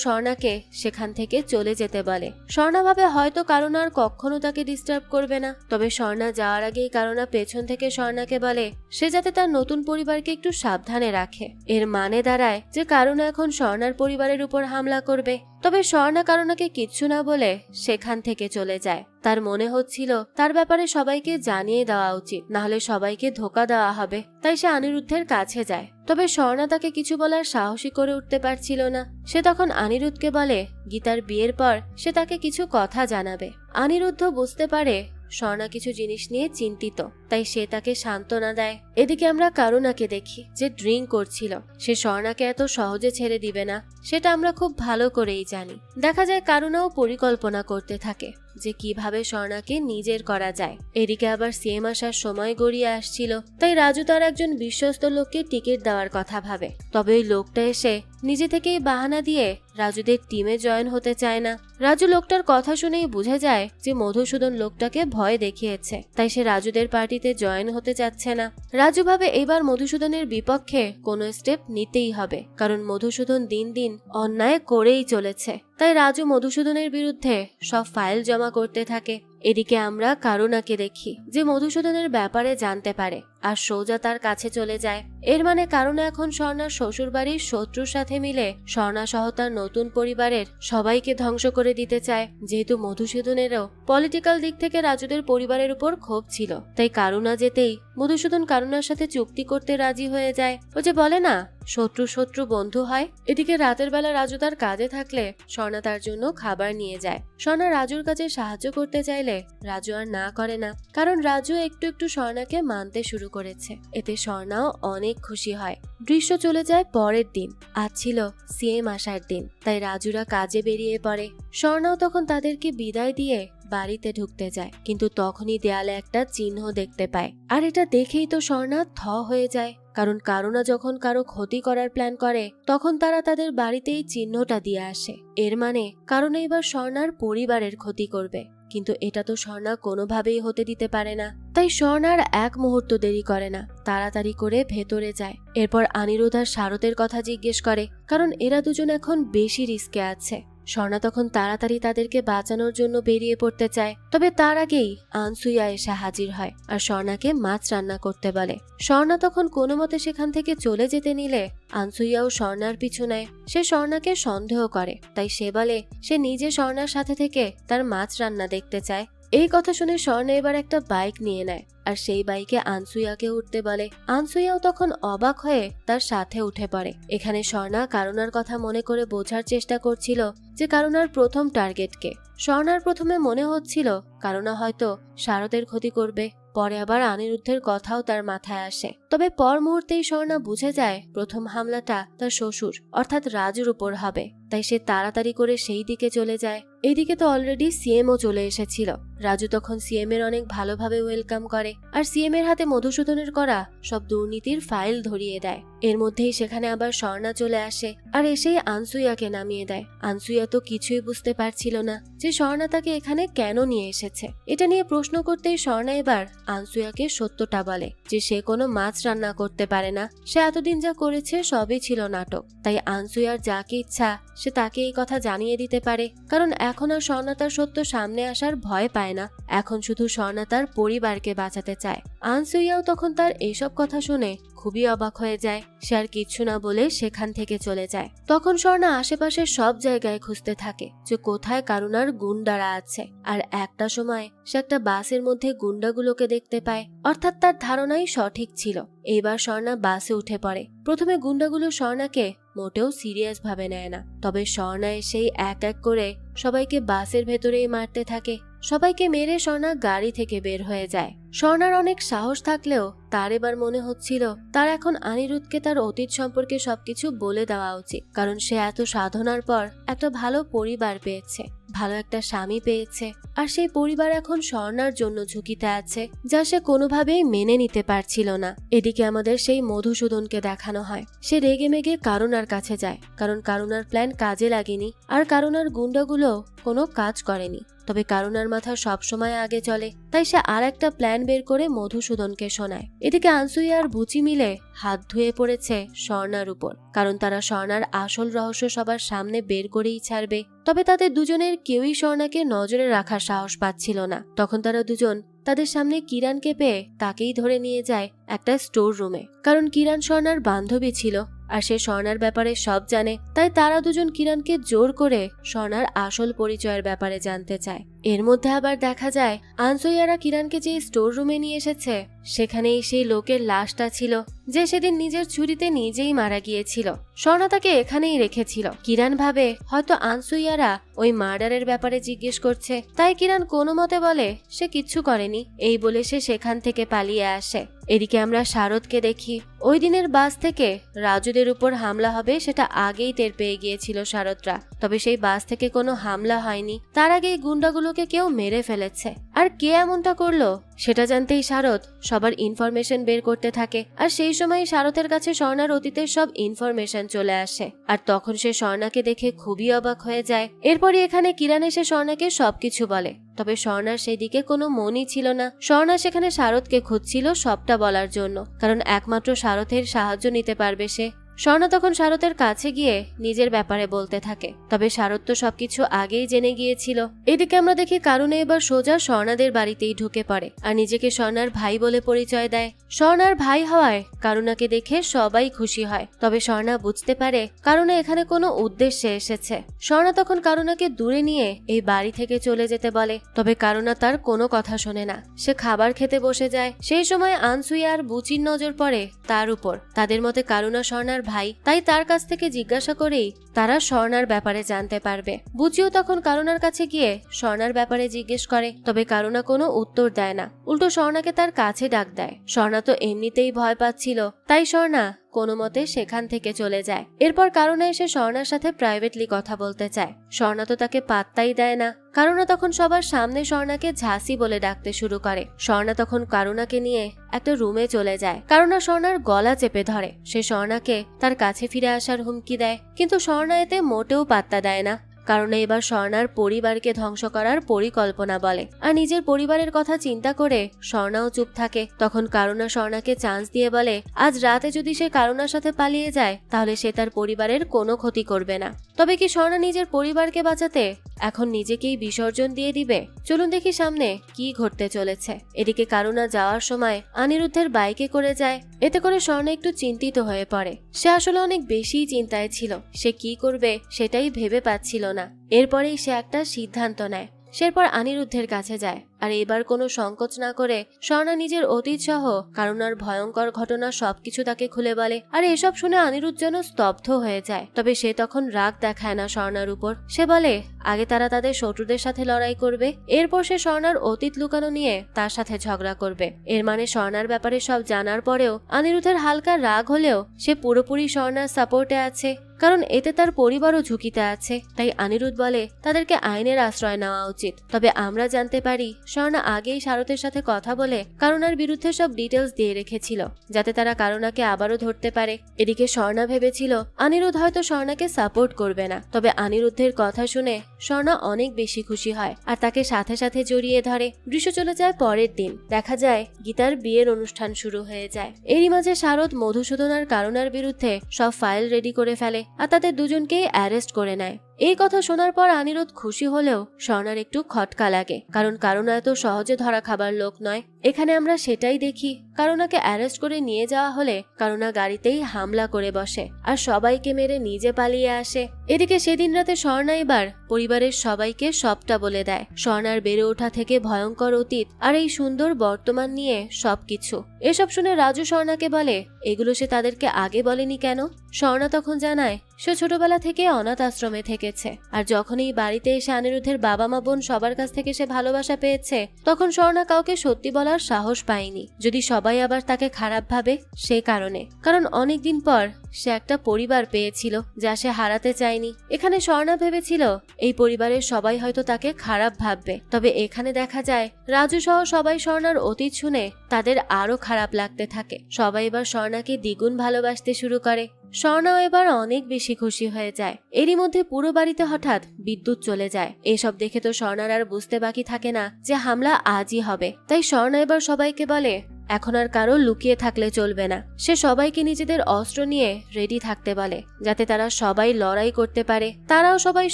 A: স্বর্ণাকে সেখান থেকে চলে যেতে বলে। স্বর্ণা ভাবে হয়তো কারুনা আর কখনো তাকে ডিস্টার্ব করবে না। তবে স্বর্ণা যাওয়ার আগেই কারুনা পেছন থেকে স্বর্ণাকে বলে সে যাতে তার নতুন পরিবারকে একটু সাবধানে রাখে। এর মানে দাঁড়ায় যে কারুনা এখন স্বর্ণার পরিবারের উপর হামলা করবে। তবে স্বর্ণা কারুনাকে কিচ্ছু না বলে সেখান থেকে চলে যায়। তার মনে হচ্ছিল তার ব্যাপারে সবাইকে জানিয়ে দেওয়া উচিত, নাহলে সবাইকে ধোকা দেওয়া হবে। তাই সে অনিরুদ্ধের কাছে যায়। তবে স্বর্ণা তাকে কিছু বলার সাহসী করে উঠতে পারছিল না। সে তখন অনিরুদ্ধকে বলে গীতার বিয়ের পর সে তাকে কিছু কথা জানাবে। অনিরুদ্ধ বুঝতে পারে স্বর্ণা কিছু জিনিস নিয়ে চিন্তিত, তাই সে তাকে সান্ত্বনা দেয়। এদিকে আমরা কারুনাকে দেখি যে ড্রিঙ্ক করছিল। সে স্বর্ণাকে এত সহজে ছেড়ে দিবে না, সেটা আমরা খুব ভালো করেই জানি। দেখা যায় কারুনাও পরিকল্পনা করতে থাকে যে কিভাবে স্বর্ণাকে নিজের করা যায়। এদিকে আবার সিএম আসার সময় গড়িয়ে আসছিল, তাই রাজু তার একজন বিশ্বস্ত লোককে টিকিট দেওয়ার কথা ভাবে। তবে ওই লোকটা এসে নিজে থেকেই বাহানা দিয়ে রাজুদের টিমে জয়েন হতে চায় না। রাজু লোকটার কথা শুনেই বুঝে যায় যে মধুসূদন লোকটাকে ভয় দেখিয়েছে, তাই সে রাজুদের পার্টিতে জয়েন হতে চাচ্ছে না। রাজু ভাবে এবার মধুসূদনের বিপক্ষে কোনো স্টেপ নিতেই হবে, কারণ মধুসূদন দিন দিন অন্যায় করেই চলেছে। তাই রাজু মধুসূদনের বিরুদ্ধে সব ফাইল জমা করতে থাকে। এদিকে আমরা কারুনাকে দেখি যে মধুসূদনের ব্যাপারে জানতে পারে আর সোজা তার কাছে চলে যায়। এর মানে কারুনা এখন স্বর্ণার শ্বশুর বাড়ির শত্রুর সাথে মিলে স্বর্ণা সহ তার নতুন পরিবারের সবাইকে ধ্বংস করে দিতে চায়। যেহেতু মধুসূদনেরও পলিটিক্যাল দিক থেকে রাজুদের পরিবারের উপর ক্ষোভ ছিল, তাই কারুনা যেতেই মধুসূদন কারুনার সাথে চুক্তি করতে রাজি হয়ে যায়। ও যে বলে না শত্রু শত্রু বন্ধু হয়। এদিকে রাতের বেলা রাজু তার কাজে থাকলে স্বর্ণা তার জন্য খাবার নিয়ে যায়। স্বর্ণা রাজুর কাছে সাহায্য করতে চাইলে রাজু আর না করে না, কারণ রাজু একটু একটু স্বর্ণাকে মানতে শুরু করেছে। এতে স্বর্ণাও অনেক খুশি হয়। দৃশ্য চলে যায় পরের দিন। আজ ছিল সিএম আসার দিন, তাই রাজুরা কাজে বেরিয়ে পড়ে। স্বর্ণাও তখন তাদেরকে বিদায় দিয়ে বাড়িতে ঢুকতে যায়, কিন্তু তখনই দেয়ালে একটা চিহ্ন দেখতে পায়। আর এটা দেখেই তো স্বর্ণা থ হয়ে যায়, কারণ কারুনা যখন কারো ক্ষতি করার প্ল্যান করে তখন তারা তাদের বাড়িতেই চিহ্নটা দিয়ে আসে। এর মানে কারুনা এবার স্বর্ণার পরিবারের ক্ষতি করবে, কিন্তু এটা তো স্বর্ণা কোনোভাবেই হতে দিতে পারে না। তাই স্বর্ণার এক মুহূর্ত দেরি করে না, তাড়াতাড়ি করে ভেতরে যায়। এরপর অনিরুদ্ধ আর শারদের কথা জিজ্ঞেস করে, কারণ এরা দুজন এখন বেশি রিস্কে আছে। স্বর্ণা তখন তাড়াতাড়ি তাদেরকে বাঁচানোর জন্য বেরিয়ে পড়তে চায়, তবে তার আগেই আনসুইয়া এসে হাজির হয় আর স্বর্ণাকে মাছ রান্না করতে বলে। স্বর্ণা তখন কোনো মতে সেখান থেকে চলে যেতে নিলে আনসুইয়াও স্বর্ণার পিছু নেয়। সে স্বর্ণাকে সন্দেহ করে, তাই সে বলে সে নিজে স্বর্ণার সাথে থেকে তার মাছ রান্না দেখতে চায়। এই কথা শুনে স্বর্ণা এবার একটা বাইক নিয়ে নেয় আর সেই বাইকে আনসুইয়াকে উঠতে বলে। আনসুইয়াও তখন অবাক হয়ে তার সাথে উঠে পড়ে। এখানে স্বর্ণা কারুনার কথা মনে করে বোঝার চেষ্টা করছিল যে কারুনার প্রথম টার্গেটকে। স্বর্ণার প্রথমে মনে হচ্ছিল কারুনা হয়তো শারদের ক্ষতি করবে, পরে আবার অনিরুদ্ধের কথাও তার মাথায় আসে। তবে পর মুহূর্তেই স্বর্ণা বুঝে যায় প্রথম হামলাটা তার শ্বশুর অর্থাৎ রাজুর উপর হবে, তাই সে তাড়াতাড়ি করে সেই দিকে চলে যায়। এইদিকে তো অলরেডি সিএমও চলে এসেছিল। রাজু তখন সিএম এর অনেক ভালোভাবে ওয়েলকাম করে আর সিএম এর হাতে মধুসূদনের করা সব দুর্নীতির ফাইল ধরিয়ে দেয়। এর মধ্যেই সেখানে আবার স্বর্ণা চলে আসে আর এসেই আনসুইয়াকে নামিয়ে দেয়। আনসুইয়া তো কিছুই বুঝতে পারছিল না যে স্বর্ণা তাকে এখানে কেন নিয়ে এসেছে। এটা নিয়ে প্রশ্ন করতেই স্বর্ণা এবার আনসুইয়াকে সত্যটা বলে যে সে কোনো মাছ রান্না করতে পারে না, সে এতদিন যা করেছে সবই ছিল নাটক। তাই আনসুইয়ার যাকে ইচ্ছা সে তাকে এই কথা জানিয়ে দিতে পারে, কারণ এখন আর স্বর্ণা তার সত্য সামনে আসার ভয় পায় না। এখন শুধু স্বর্ণা তার পরিবারকে বাঁচাতে চায়। আনসুইয়াও তখন তার এইসব কথা শুনে খুবই অবাক হয়ে যায়। সে আর কিচ্ছু না বলে সেখান থেকে চলে যায়। তখন স্বর্ণা আশেপাশে সব জায়গায় খুঁজতে থাকে যে কোথায় কারুনার গুন্ডারা আছে। আর একটা সময় সে একটা বাসের মধ্যে গুন্ডাগুলোকে দেখতে পায়, অর্থাৎ তার ধারণাই সঠিক ছিল। এইবার স্বর্ণা বাসে উঠে পড়ে। প্রথমে গুন্ডাগুলো স্বর্ণাকে মোটেও সিরিয়াস ভাবে নেয় না, তবে স্বর্ণা এসেই এক এক করে সবাইকে বাসের ভেতরেই মারতে থাকে। সবাইকে মেরে স্বর্ণা গাড়ি থেকে বের হয়ে যায়। স্বর্ণার অনেক সাহস থাকলেও তার এবার মনে হচ্ছিল তার এখন অনিরুদ্ধকে তার অতীত সম্পর্কে সবকিছু বলে দেওয়া উচিত, কারণ সে এত সাধনার পর একটা ভালো পরিবার পেয়েছে, ভালো একটা স্বামী পেয়েছে, আর সেই পরিবার এখন স্বর্ণার জন্য ঝুঁকিতে আছে, যা সে কোনোভাবেই মেনে নিতে পারছিল না। এদিকে আমাদের সেই মধুসূদনকে দেখানো হয় সে রেগে মেগে কারুনার কাছে যায়, কারণ কারুনার প্ল্যান কাজে লাগেনি আর কারুনার গুন্ডাগুলো কোনো কাজ করেনি। তবে কারুনার মাথা সবসময় আগে চলে, তাই সে আর একটা প্ল্যান বের করে মধুসূদনকে শোনায়। এদিকে আনসুইয়া আর বুচি মিলে হাত ধুয়ে পড়েছে স্বর্ণার উপর, কারণ তারা স্বর্ণার আসল রহস্য সবার সামনে বের করেই ছাড়বে। তবে তাদের দুজনের কেউই স্বর্ণাকে নজরে রাখার সাহস পাচ্ছিল না। তখন তারা দুজন তাদের সামনে কিরণকে পেয়ে তাকেই ধরে নিয়ে যায় একটা স্টোর রুমে, কারণ কিরণ স্বর্ণার বান্ধবী ছিল আর সে স্বর্ণার ব্যাপারে সব জানে। তাই তারা দুজন কিরণকে জোর করে স্বর্ণার আসল পরিচয়ের ব্যাপারে জানতে চায়। এর মধ্যে আবার দেখা যায় আনসুইয়ারা কিরণকে যে স্টোর রুমে নিয়ে এসেছে সেখানেই সেই লোকের লাশটা ছিল যে সেদিন নিজের ছুরিতে নিজেই মারা গিয়েছিল। স্বর্ণা তাকে এখানেই রেখেছিল। কিরণ ভাবে হয়তো আনসুইয়ারা ওই মার্ডারের ব্যাপারে জিজ্ঞেস করছে, তাই কিরণ কোনো মতে বলে সে কিচ্ছু করেনি। এই বলে সে সেখান থেকে পালিয়ে আসে। এদিকে আমরা শারদকে দেখি। ওই দিনের বাস থেকে রাজুদের উপর হামলা হবে সেটা আগেই টের পেয়ে গিয়েছিল শারদরা, তবে সেই বাস থেকে কোনো হামলা হয়নি। তার আগেই গুন্ডাগুলোকে কেউ মেরে ফেলেছে। আর কে এমনটা করলো সেটা জানতেই শারদ সবার ইনফরমেশন বের করতে থাকে। আর সেই সময় শারদের কাছে স্বর্ণার অতীতের সব ইনফরমেশন চলে আসে। আর তখন সে স্বর্ণাকে দেখে খুবই অবাক হয়ে যায়। এরপরই এখানে কিরণ এসে স্বর্ণাকে সবকিছু বলে, তবে স্বর্ণার সেই দিকে কোনো মনই ছিল না। স্বর্ণা সেখানে শারদকে খুঁজছিল সবটা বলার জন্য, কারণ একমাত্র শারদের সাহায্য নিতে পারবে সে। স্বর্ণা তখন শারদের কাছে গিয়ে নিজের ব্যাপারে বলতে থাকে, তবে শারদ তো সবকিছু আগেই জেনে গিয়েছিল। এদিকে আমরা দেখি কারুনে এবার সোজা স্বর্ণাদের বাড়িতেই ঢুকে পড়ে আর নিজেকে স্বর্ণার ভাই বলে পরিচয় দেয়। স্বর্ণার ভাই হওয়ায় কারুনাকে দেখে সবাই খুশি হয়, তবে স্বর্ণা বুঝতে পারে কারুনা এখানে কোনো উদ্দেশ্যে এসেছে। স্বর্ণা তখন কারুনাকে দূরে নিয়ে এই বাড়ি থেকে চলে যেতে বলে, তবে কারুনা তার কোনো কথা শোনে না। সে খাবার খেতে বসে যায়। সেই সময় আনসুইয়া আর বুচির নজর পড়ে তার উপর। তাদের মতে কারুনা স্বর্ণার ভাই, তাই তার কাছ থেকে জিজ্ঞাসা করেই তারা স্বর্ণার ব্যাপারে জানতে পারবে। বুচিও তখন কারুনার কাছে গিয়ে স্বর্ণার ব্যাপারে জিজ্ঞেস করে, তবে কারুনা কোনো উত্তর দেয় না, উল্টো স্বর্ণাকে তার কাছে ডাক দেয়। স্বর্ণা তো এমনিতেই ভয় পাচ্ছিল, তাই স্বর্ণা কোনো মতে সেখান থেকে চলে যায়। এরপর কারুনা এসে স্বর্ণার সাথে প্রাইভেটলি কথা বলতে চায়। স্বর্ণা তো তাকে পাত্তাই দেয় না। কারুনা তখন সবার সামনে স্বর্ণাকে ঝাঁসি বলে ডাকতে শুরু করে। স্বর্ণা তখন কারুনাকে নিয়ে একটা রুমে চলে যায়। কারুনা স্বর্ণার গলা চেপে ধরে। সে স্বর্ণাকে তার কাছে ফিরে আসার হুমকি দেয়, কিন্তু স্বর্ণা এতে মোটেও পাত্তা দেয় না। কারণ এবার স্বর্ণার পরিবারকে ধ্বংস করার পরিকল্পনা বলে, আর নিজের পরিবারের কথা চিন্তা করে স্বর্ণাও চুপ থাকে। তখন কারুনা স্বর্ণাকে চান্স দিয়ে বলে আজ রাতে যদি সে কারুনার সাথে পালিয়ে যায় তাহলে সে তার পরিবারের কোনো ক্ষতি করবে না। তবে কি স্বর্ণা নিজের পরিবারকে বাঁচাতে এখন নিজেকেই বিসর্জন দিয়ে দিবে? চলুন দেখি সামনে কি ঘটতে চলেছে। এদিকে কারুনা যাওয়ার সময় অনিরুদ্ধের বাইকে করে যায়। এতে করে স্বর্ণা একটু চিন্তিত হয়ে পড়ে। সে আসলে অনেক বেশি চিন্তায় ছিল। সে কি করবে সেটাই ভেবে পাচ্ছিল না। এরপরেই সে একটা সিদ্ধান্ত নেয়। সেরপর অনিরুদ্ধের কাছে যায় আর এবার কোনো সংকোচ না করে স্বর্ণা নিজের অতীত সহ কারুনার ভয়ঙ্কর ঘটনা সবকিছু তাকে খুলে বলে। আর এসব শুনে অনিরুদ্ধ যেন স্তব্ধ হয়ে যায়। তবে সে তখন রাগ দেখায় না স্বর্ণার উপর। সে বলে আগে তারা তাদের শত্রুদের সাথে লড়াই করবে, এরপর সে স্বর্ণার অতীত লুকানো নিয়ে তার সাথে ঝগড়া করবে। এর মানে স্বর্ণার ব্যাপারে সব জানার পরেও অনিরুদ্ধের হালকা রাগ হলেও সে পুরোপুরি স্বর্ণার সাপোর্টে আছে, কারণ এতে তার পরিবারও ঝুঁকিতে আছে। তাই অনিরুদ্ধ বলে তাদেরকে আইনের আশ্রয় নেওয়া উচিত। তবে আমরা জানতে পারি স্বর্ণা আগেই শারদের সাথে কথা বলে কারুনার বিরুদ্ধে সব ডিটেলস দিয়ে রেখেছিল, যাতে তারা কারুনাকে আবারও ধরতে পারে। এদিকে স্বর্ণা ভেবেছিল অনিরুদ্ধ হয়তো স্বর্ণাকে সাপোর্ট করবে না। তবে অনিরুদ্ধের কথা শুনে স্বর্ণা অনেক বেশি খুশি হয় আর তাকে সাথে সাথে জড়িয়ে ধরে। দৃশ্য চলে যায় পরের দিন। দেখা যায় গীতার বিয়ের অনুষ্ঠান শুরু হয়ে যায়। এরই মাঝে শারদ মধুসূদন আর কারুনার বিরুদ্ধে সব ফাইল রেডি করে ফেলে আর তাদের দুজনকেই অ্যারেস্ট করে নেয়। এই কথা শোনার পর অনিরুদ্ধ খুশি হলেও স্বর্ণার একটু খটকা লাগে, কারণ কারুনা এত সহজে ধরা খাবার লোক নয়। এখানে আমরা সেটাই দেখি। কারুনাকে অ্যারেস্ট করে নিয়ে যাওয়া হলে কারুনা গাড়িতেই হামলা করে বসে আর সবাইকে মেরে নিজে পালিয়ে আসে। এদিকে সেদিন রাতে স্বর্ণা এবার পরিবারের সবাইকে সবটা বলে দেয়। স্বর্ণার বেড়ে ওঠা থেকে ভয়ঙ্কর অতীত আর এই সুন্দর বর্তমান নিয়ে সবকিছু। এসব শুনে রাজু স্বর্ণাকে বলে এগুলো সে তাদেরকে আগে বলেনি কেন? স্বর্ণা তখন জানায় সে ছোটবেলা থেকে অনাথ আশ্রমে থেকেছে, আর যখন এই বাড়িতে এসে অনিরুদ্ধের বাবা মা বোন সবার কাছ থেকে সে ভালোবাসা পেয়েছে, তখন স্বর্ণা কাউকে সত্যি বলার সাহস পায়নি, যদি সবাই আবার তাকে খারাপ ভাবে সে কারণে। কারণ অনেকদিন পর সে একটা পরিবার পেয়েছিল যা সে হারাতে চায়নি। এখানে স্বর্ণা ভেবেছিল এই পরিবারের সবাই হয়তো তাকে খারাপ ভাববে, তবে এখানে দেখা যায় রাজু সহ সবাই স্বর্ণার অতীত শুনে তাদের আরো খারাপ লাগতে থাকে। সবাই এবার স্বর্ণাকে দ্বিগুণ ভালোবাসতে শুরু করে। স্বর্ণাও এবার অনেক বেশি খুশি হয়ে যায়। এরই মধ্যে পুরো বাড়িতে হঠাৎ বিদ্যুৎ চলে যায়। এসব দেখে তো স্বর্ণার আর বুঝতে বাকি থাকে না যে হামলা আজই হবে। তাই স্বর্ণা এবার সবাইকে বলে এখন আর কারো লুকিয়ে থাকলে চলবে না। সে সবাইকে নিজেদের অস্ত্র নিয়ে রেডি থাকতে বলে, যাতে তারা সবাই লড়াই করতে পারে। তারাও সবাই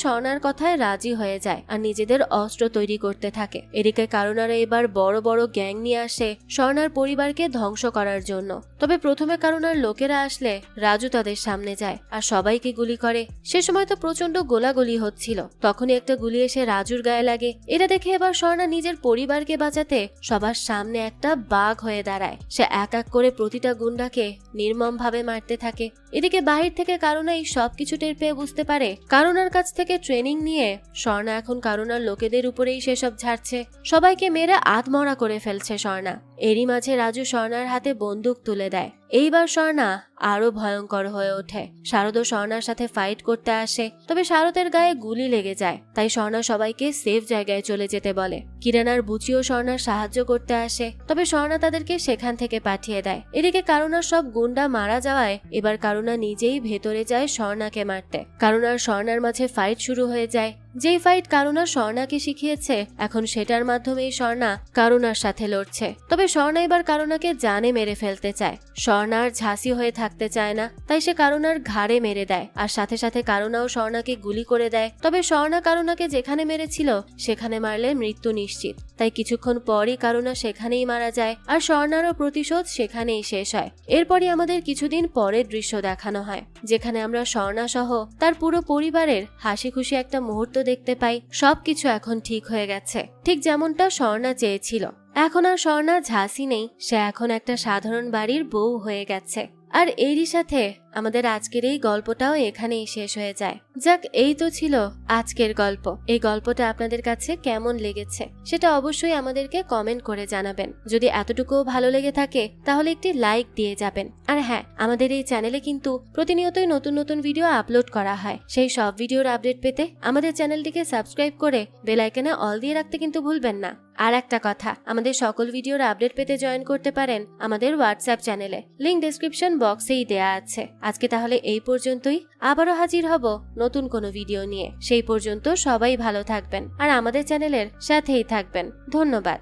A: স্বর্ণার কথায় রাজি হয়ে যায় আর নিজেদের অস্ত্র তৈরি করতে থাকে। এদিকে কারুনারা এবার বড় বড় গ্যাং নিয়ে আসে স্বর্ণার পরিবারকে ধ্বংস করার জন্য। তবে প্রথমে কারুনার লোকেরা আসলে রাজু তাদের সামনে যায় আর সবাইকে গুলি করে। সে সময় তো প্রচন্ড গোলাগুলি হচ্ছিল, তখনই একটা গুলি এসে রাজুর গায়ে লাগে। এটা দেখে এবার স্বর্ণা নিজের পরিবারকে বাঁচাতে সবার সামনে একটা বাঘ হয়ে দাঁড়ায়। সে এক এক করে প্রতিটা গুন্ডাকে নির্মম ভাবে মারতে থাকে। এদিকে বাহির থেকে কারুনা এই সবকিছু টের পেয়ে বুঝতে পারে কারুনার কাছ থেকে ট্রেনিং নিয়ে স্বর্ণা এখন কারুনার লোকেদের উপরেই সেসব ঝাড়ছে। সবাইকে মেরে আধমরা করে ফেলছে স্বর্ণা। এরই মাঝে রাজু স্বর্ণার হাতে বন্দুক তুলে দেয়। এইবার স্বর্ণা আরো ভয়ঙ্কর হয়ে ওঠে। শারদও স্বর্ণার সাথে ফাইট করতে আসে, তবে শারদের গায়ে গুলি লেগে যায়। তাই স্বর্ণা সবাইকে সেফ জায়গায় চলে যেতে বলে। কিরণ আর বুচিও স্বর্ণার সাহায্য করতে আসে, তবে স্বর্ণা তাদেরকে সেখান থেকে পাঠিয়ে দেয়। এদিকে কারুনার সব গুন্ডা মারা যাওয়ায় এবার কারুনা নিজেই ভেতরে যায় স্বর্ণাকে মারতে। কারুনার স্বর্ণার মাঝে ফাইট শুরু হয়ে যায়। যেই ফাইট কারুনা স্বর্ণাকে শিখিয়েছে, এখন সেটার মাধ্যমেই স্বর্ণা কারুনার সাথে লড়ছে। তবে স্বর্ণা এবার কারুনাকে জানে মেরে ফেলতে চায়। স্বর্ণার ঝাঁসি হয়ে থাকতে চায় না, তাই সে কারুনার ঘাড়ে মেরে দেয় আর সাথে সাথে কারুনাও স্বর্ণাকে গুলি করে দেয়। তবে স্বর্ণা কারুনাকে যেখানে মেরেছিল সেখানে মারলে মৃত্যু নিশ্চিত, তাই কিছুক্ষণ পরই কারুনা সেখানেই মারা যায় আর স্বর্ণারও প্রতিশোধ সেখানেই শেষ হয়। এরপরই আমাদের কিছুদিন পরের দৃশ্য দেখানো হয়, যেখানে আমরা স্বর্ণা সহ তার পুরো পরিবারের হাসি খুশি একটা মুহূর্ত দেখতে পাই। সবকিছু এখন ঠিক হয়ে গেছে, ঠিক যেমনটা স্বর্ণা চেয়েছিল। এখন আর স্বর্ণা ঝাঁসি নেই, সে এখন একটা সাধারণ বাড়ির বউ হয়ে গেছে। আর এরই সাথে আমাদের আজকের এই গল্পটাও এখানেই শেষ হয়ে যায়। যাক, এই তো ছিল আজকের গল্প। এই গল্পটা আপনাদের কাছে কেমন লেগেছে সেটা অবশ্যই আমাদেরকে কমেন্ট করে জানাবেন। যদি এতটুকুও ভালো লেগে থাকে তাহলে একটি লাইক দিয়ে যাবেন। আর হ্যাঁ, আমাদের এই চ্যানেলে কিন্তু প্রতিনিয়তই নতুন নতুন ভিডিও আপলোড করা হয়। সেই সব ভিডিওর আপডেট পেতে আমাদের চ্যানেলটিকে সাবস্ক্রাইব করে বেল আইকনে অল দিয়ে রাখতে কিন্তু ভুলবেন না। আর একটা কথা, আমাদের সকল ভিডিওর আপডেট পেতে জয়েন করতে পারেন আমাদের হোয়াটসঅ্যাপ চ্যানেলে, লিংক ডেসক্রিপশন বক্সেই দেয়া আছে। আজকে তাহলে এই পর্যন্তই, আবারও হাজির হব নতুন কোনো ভিডিও নিয়ে। সেই পর্যন্ত সবাই ভালো থাকবেন আর আমাদের চ্যানেলের সাথেই থাকবেন। ধন্যবাদ।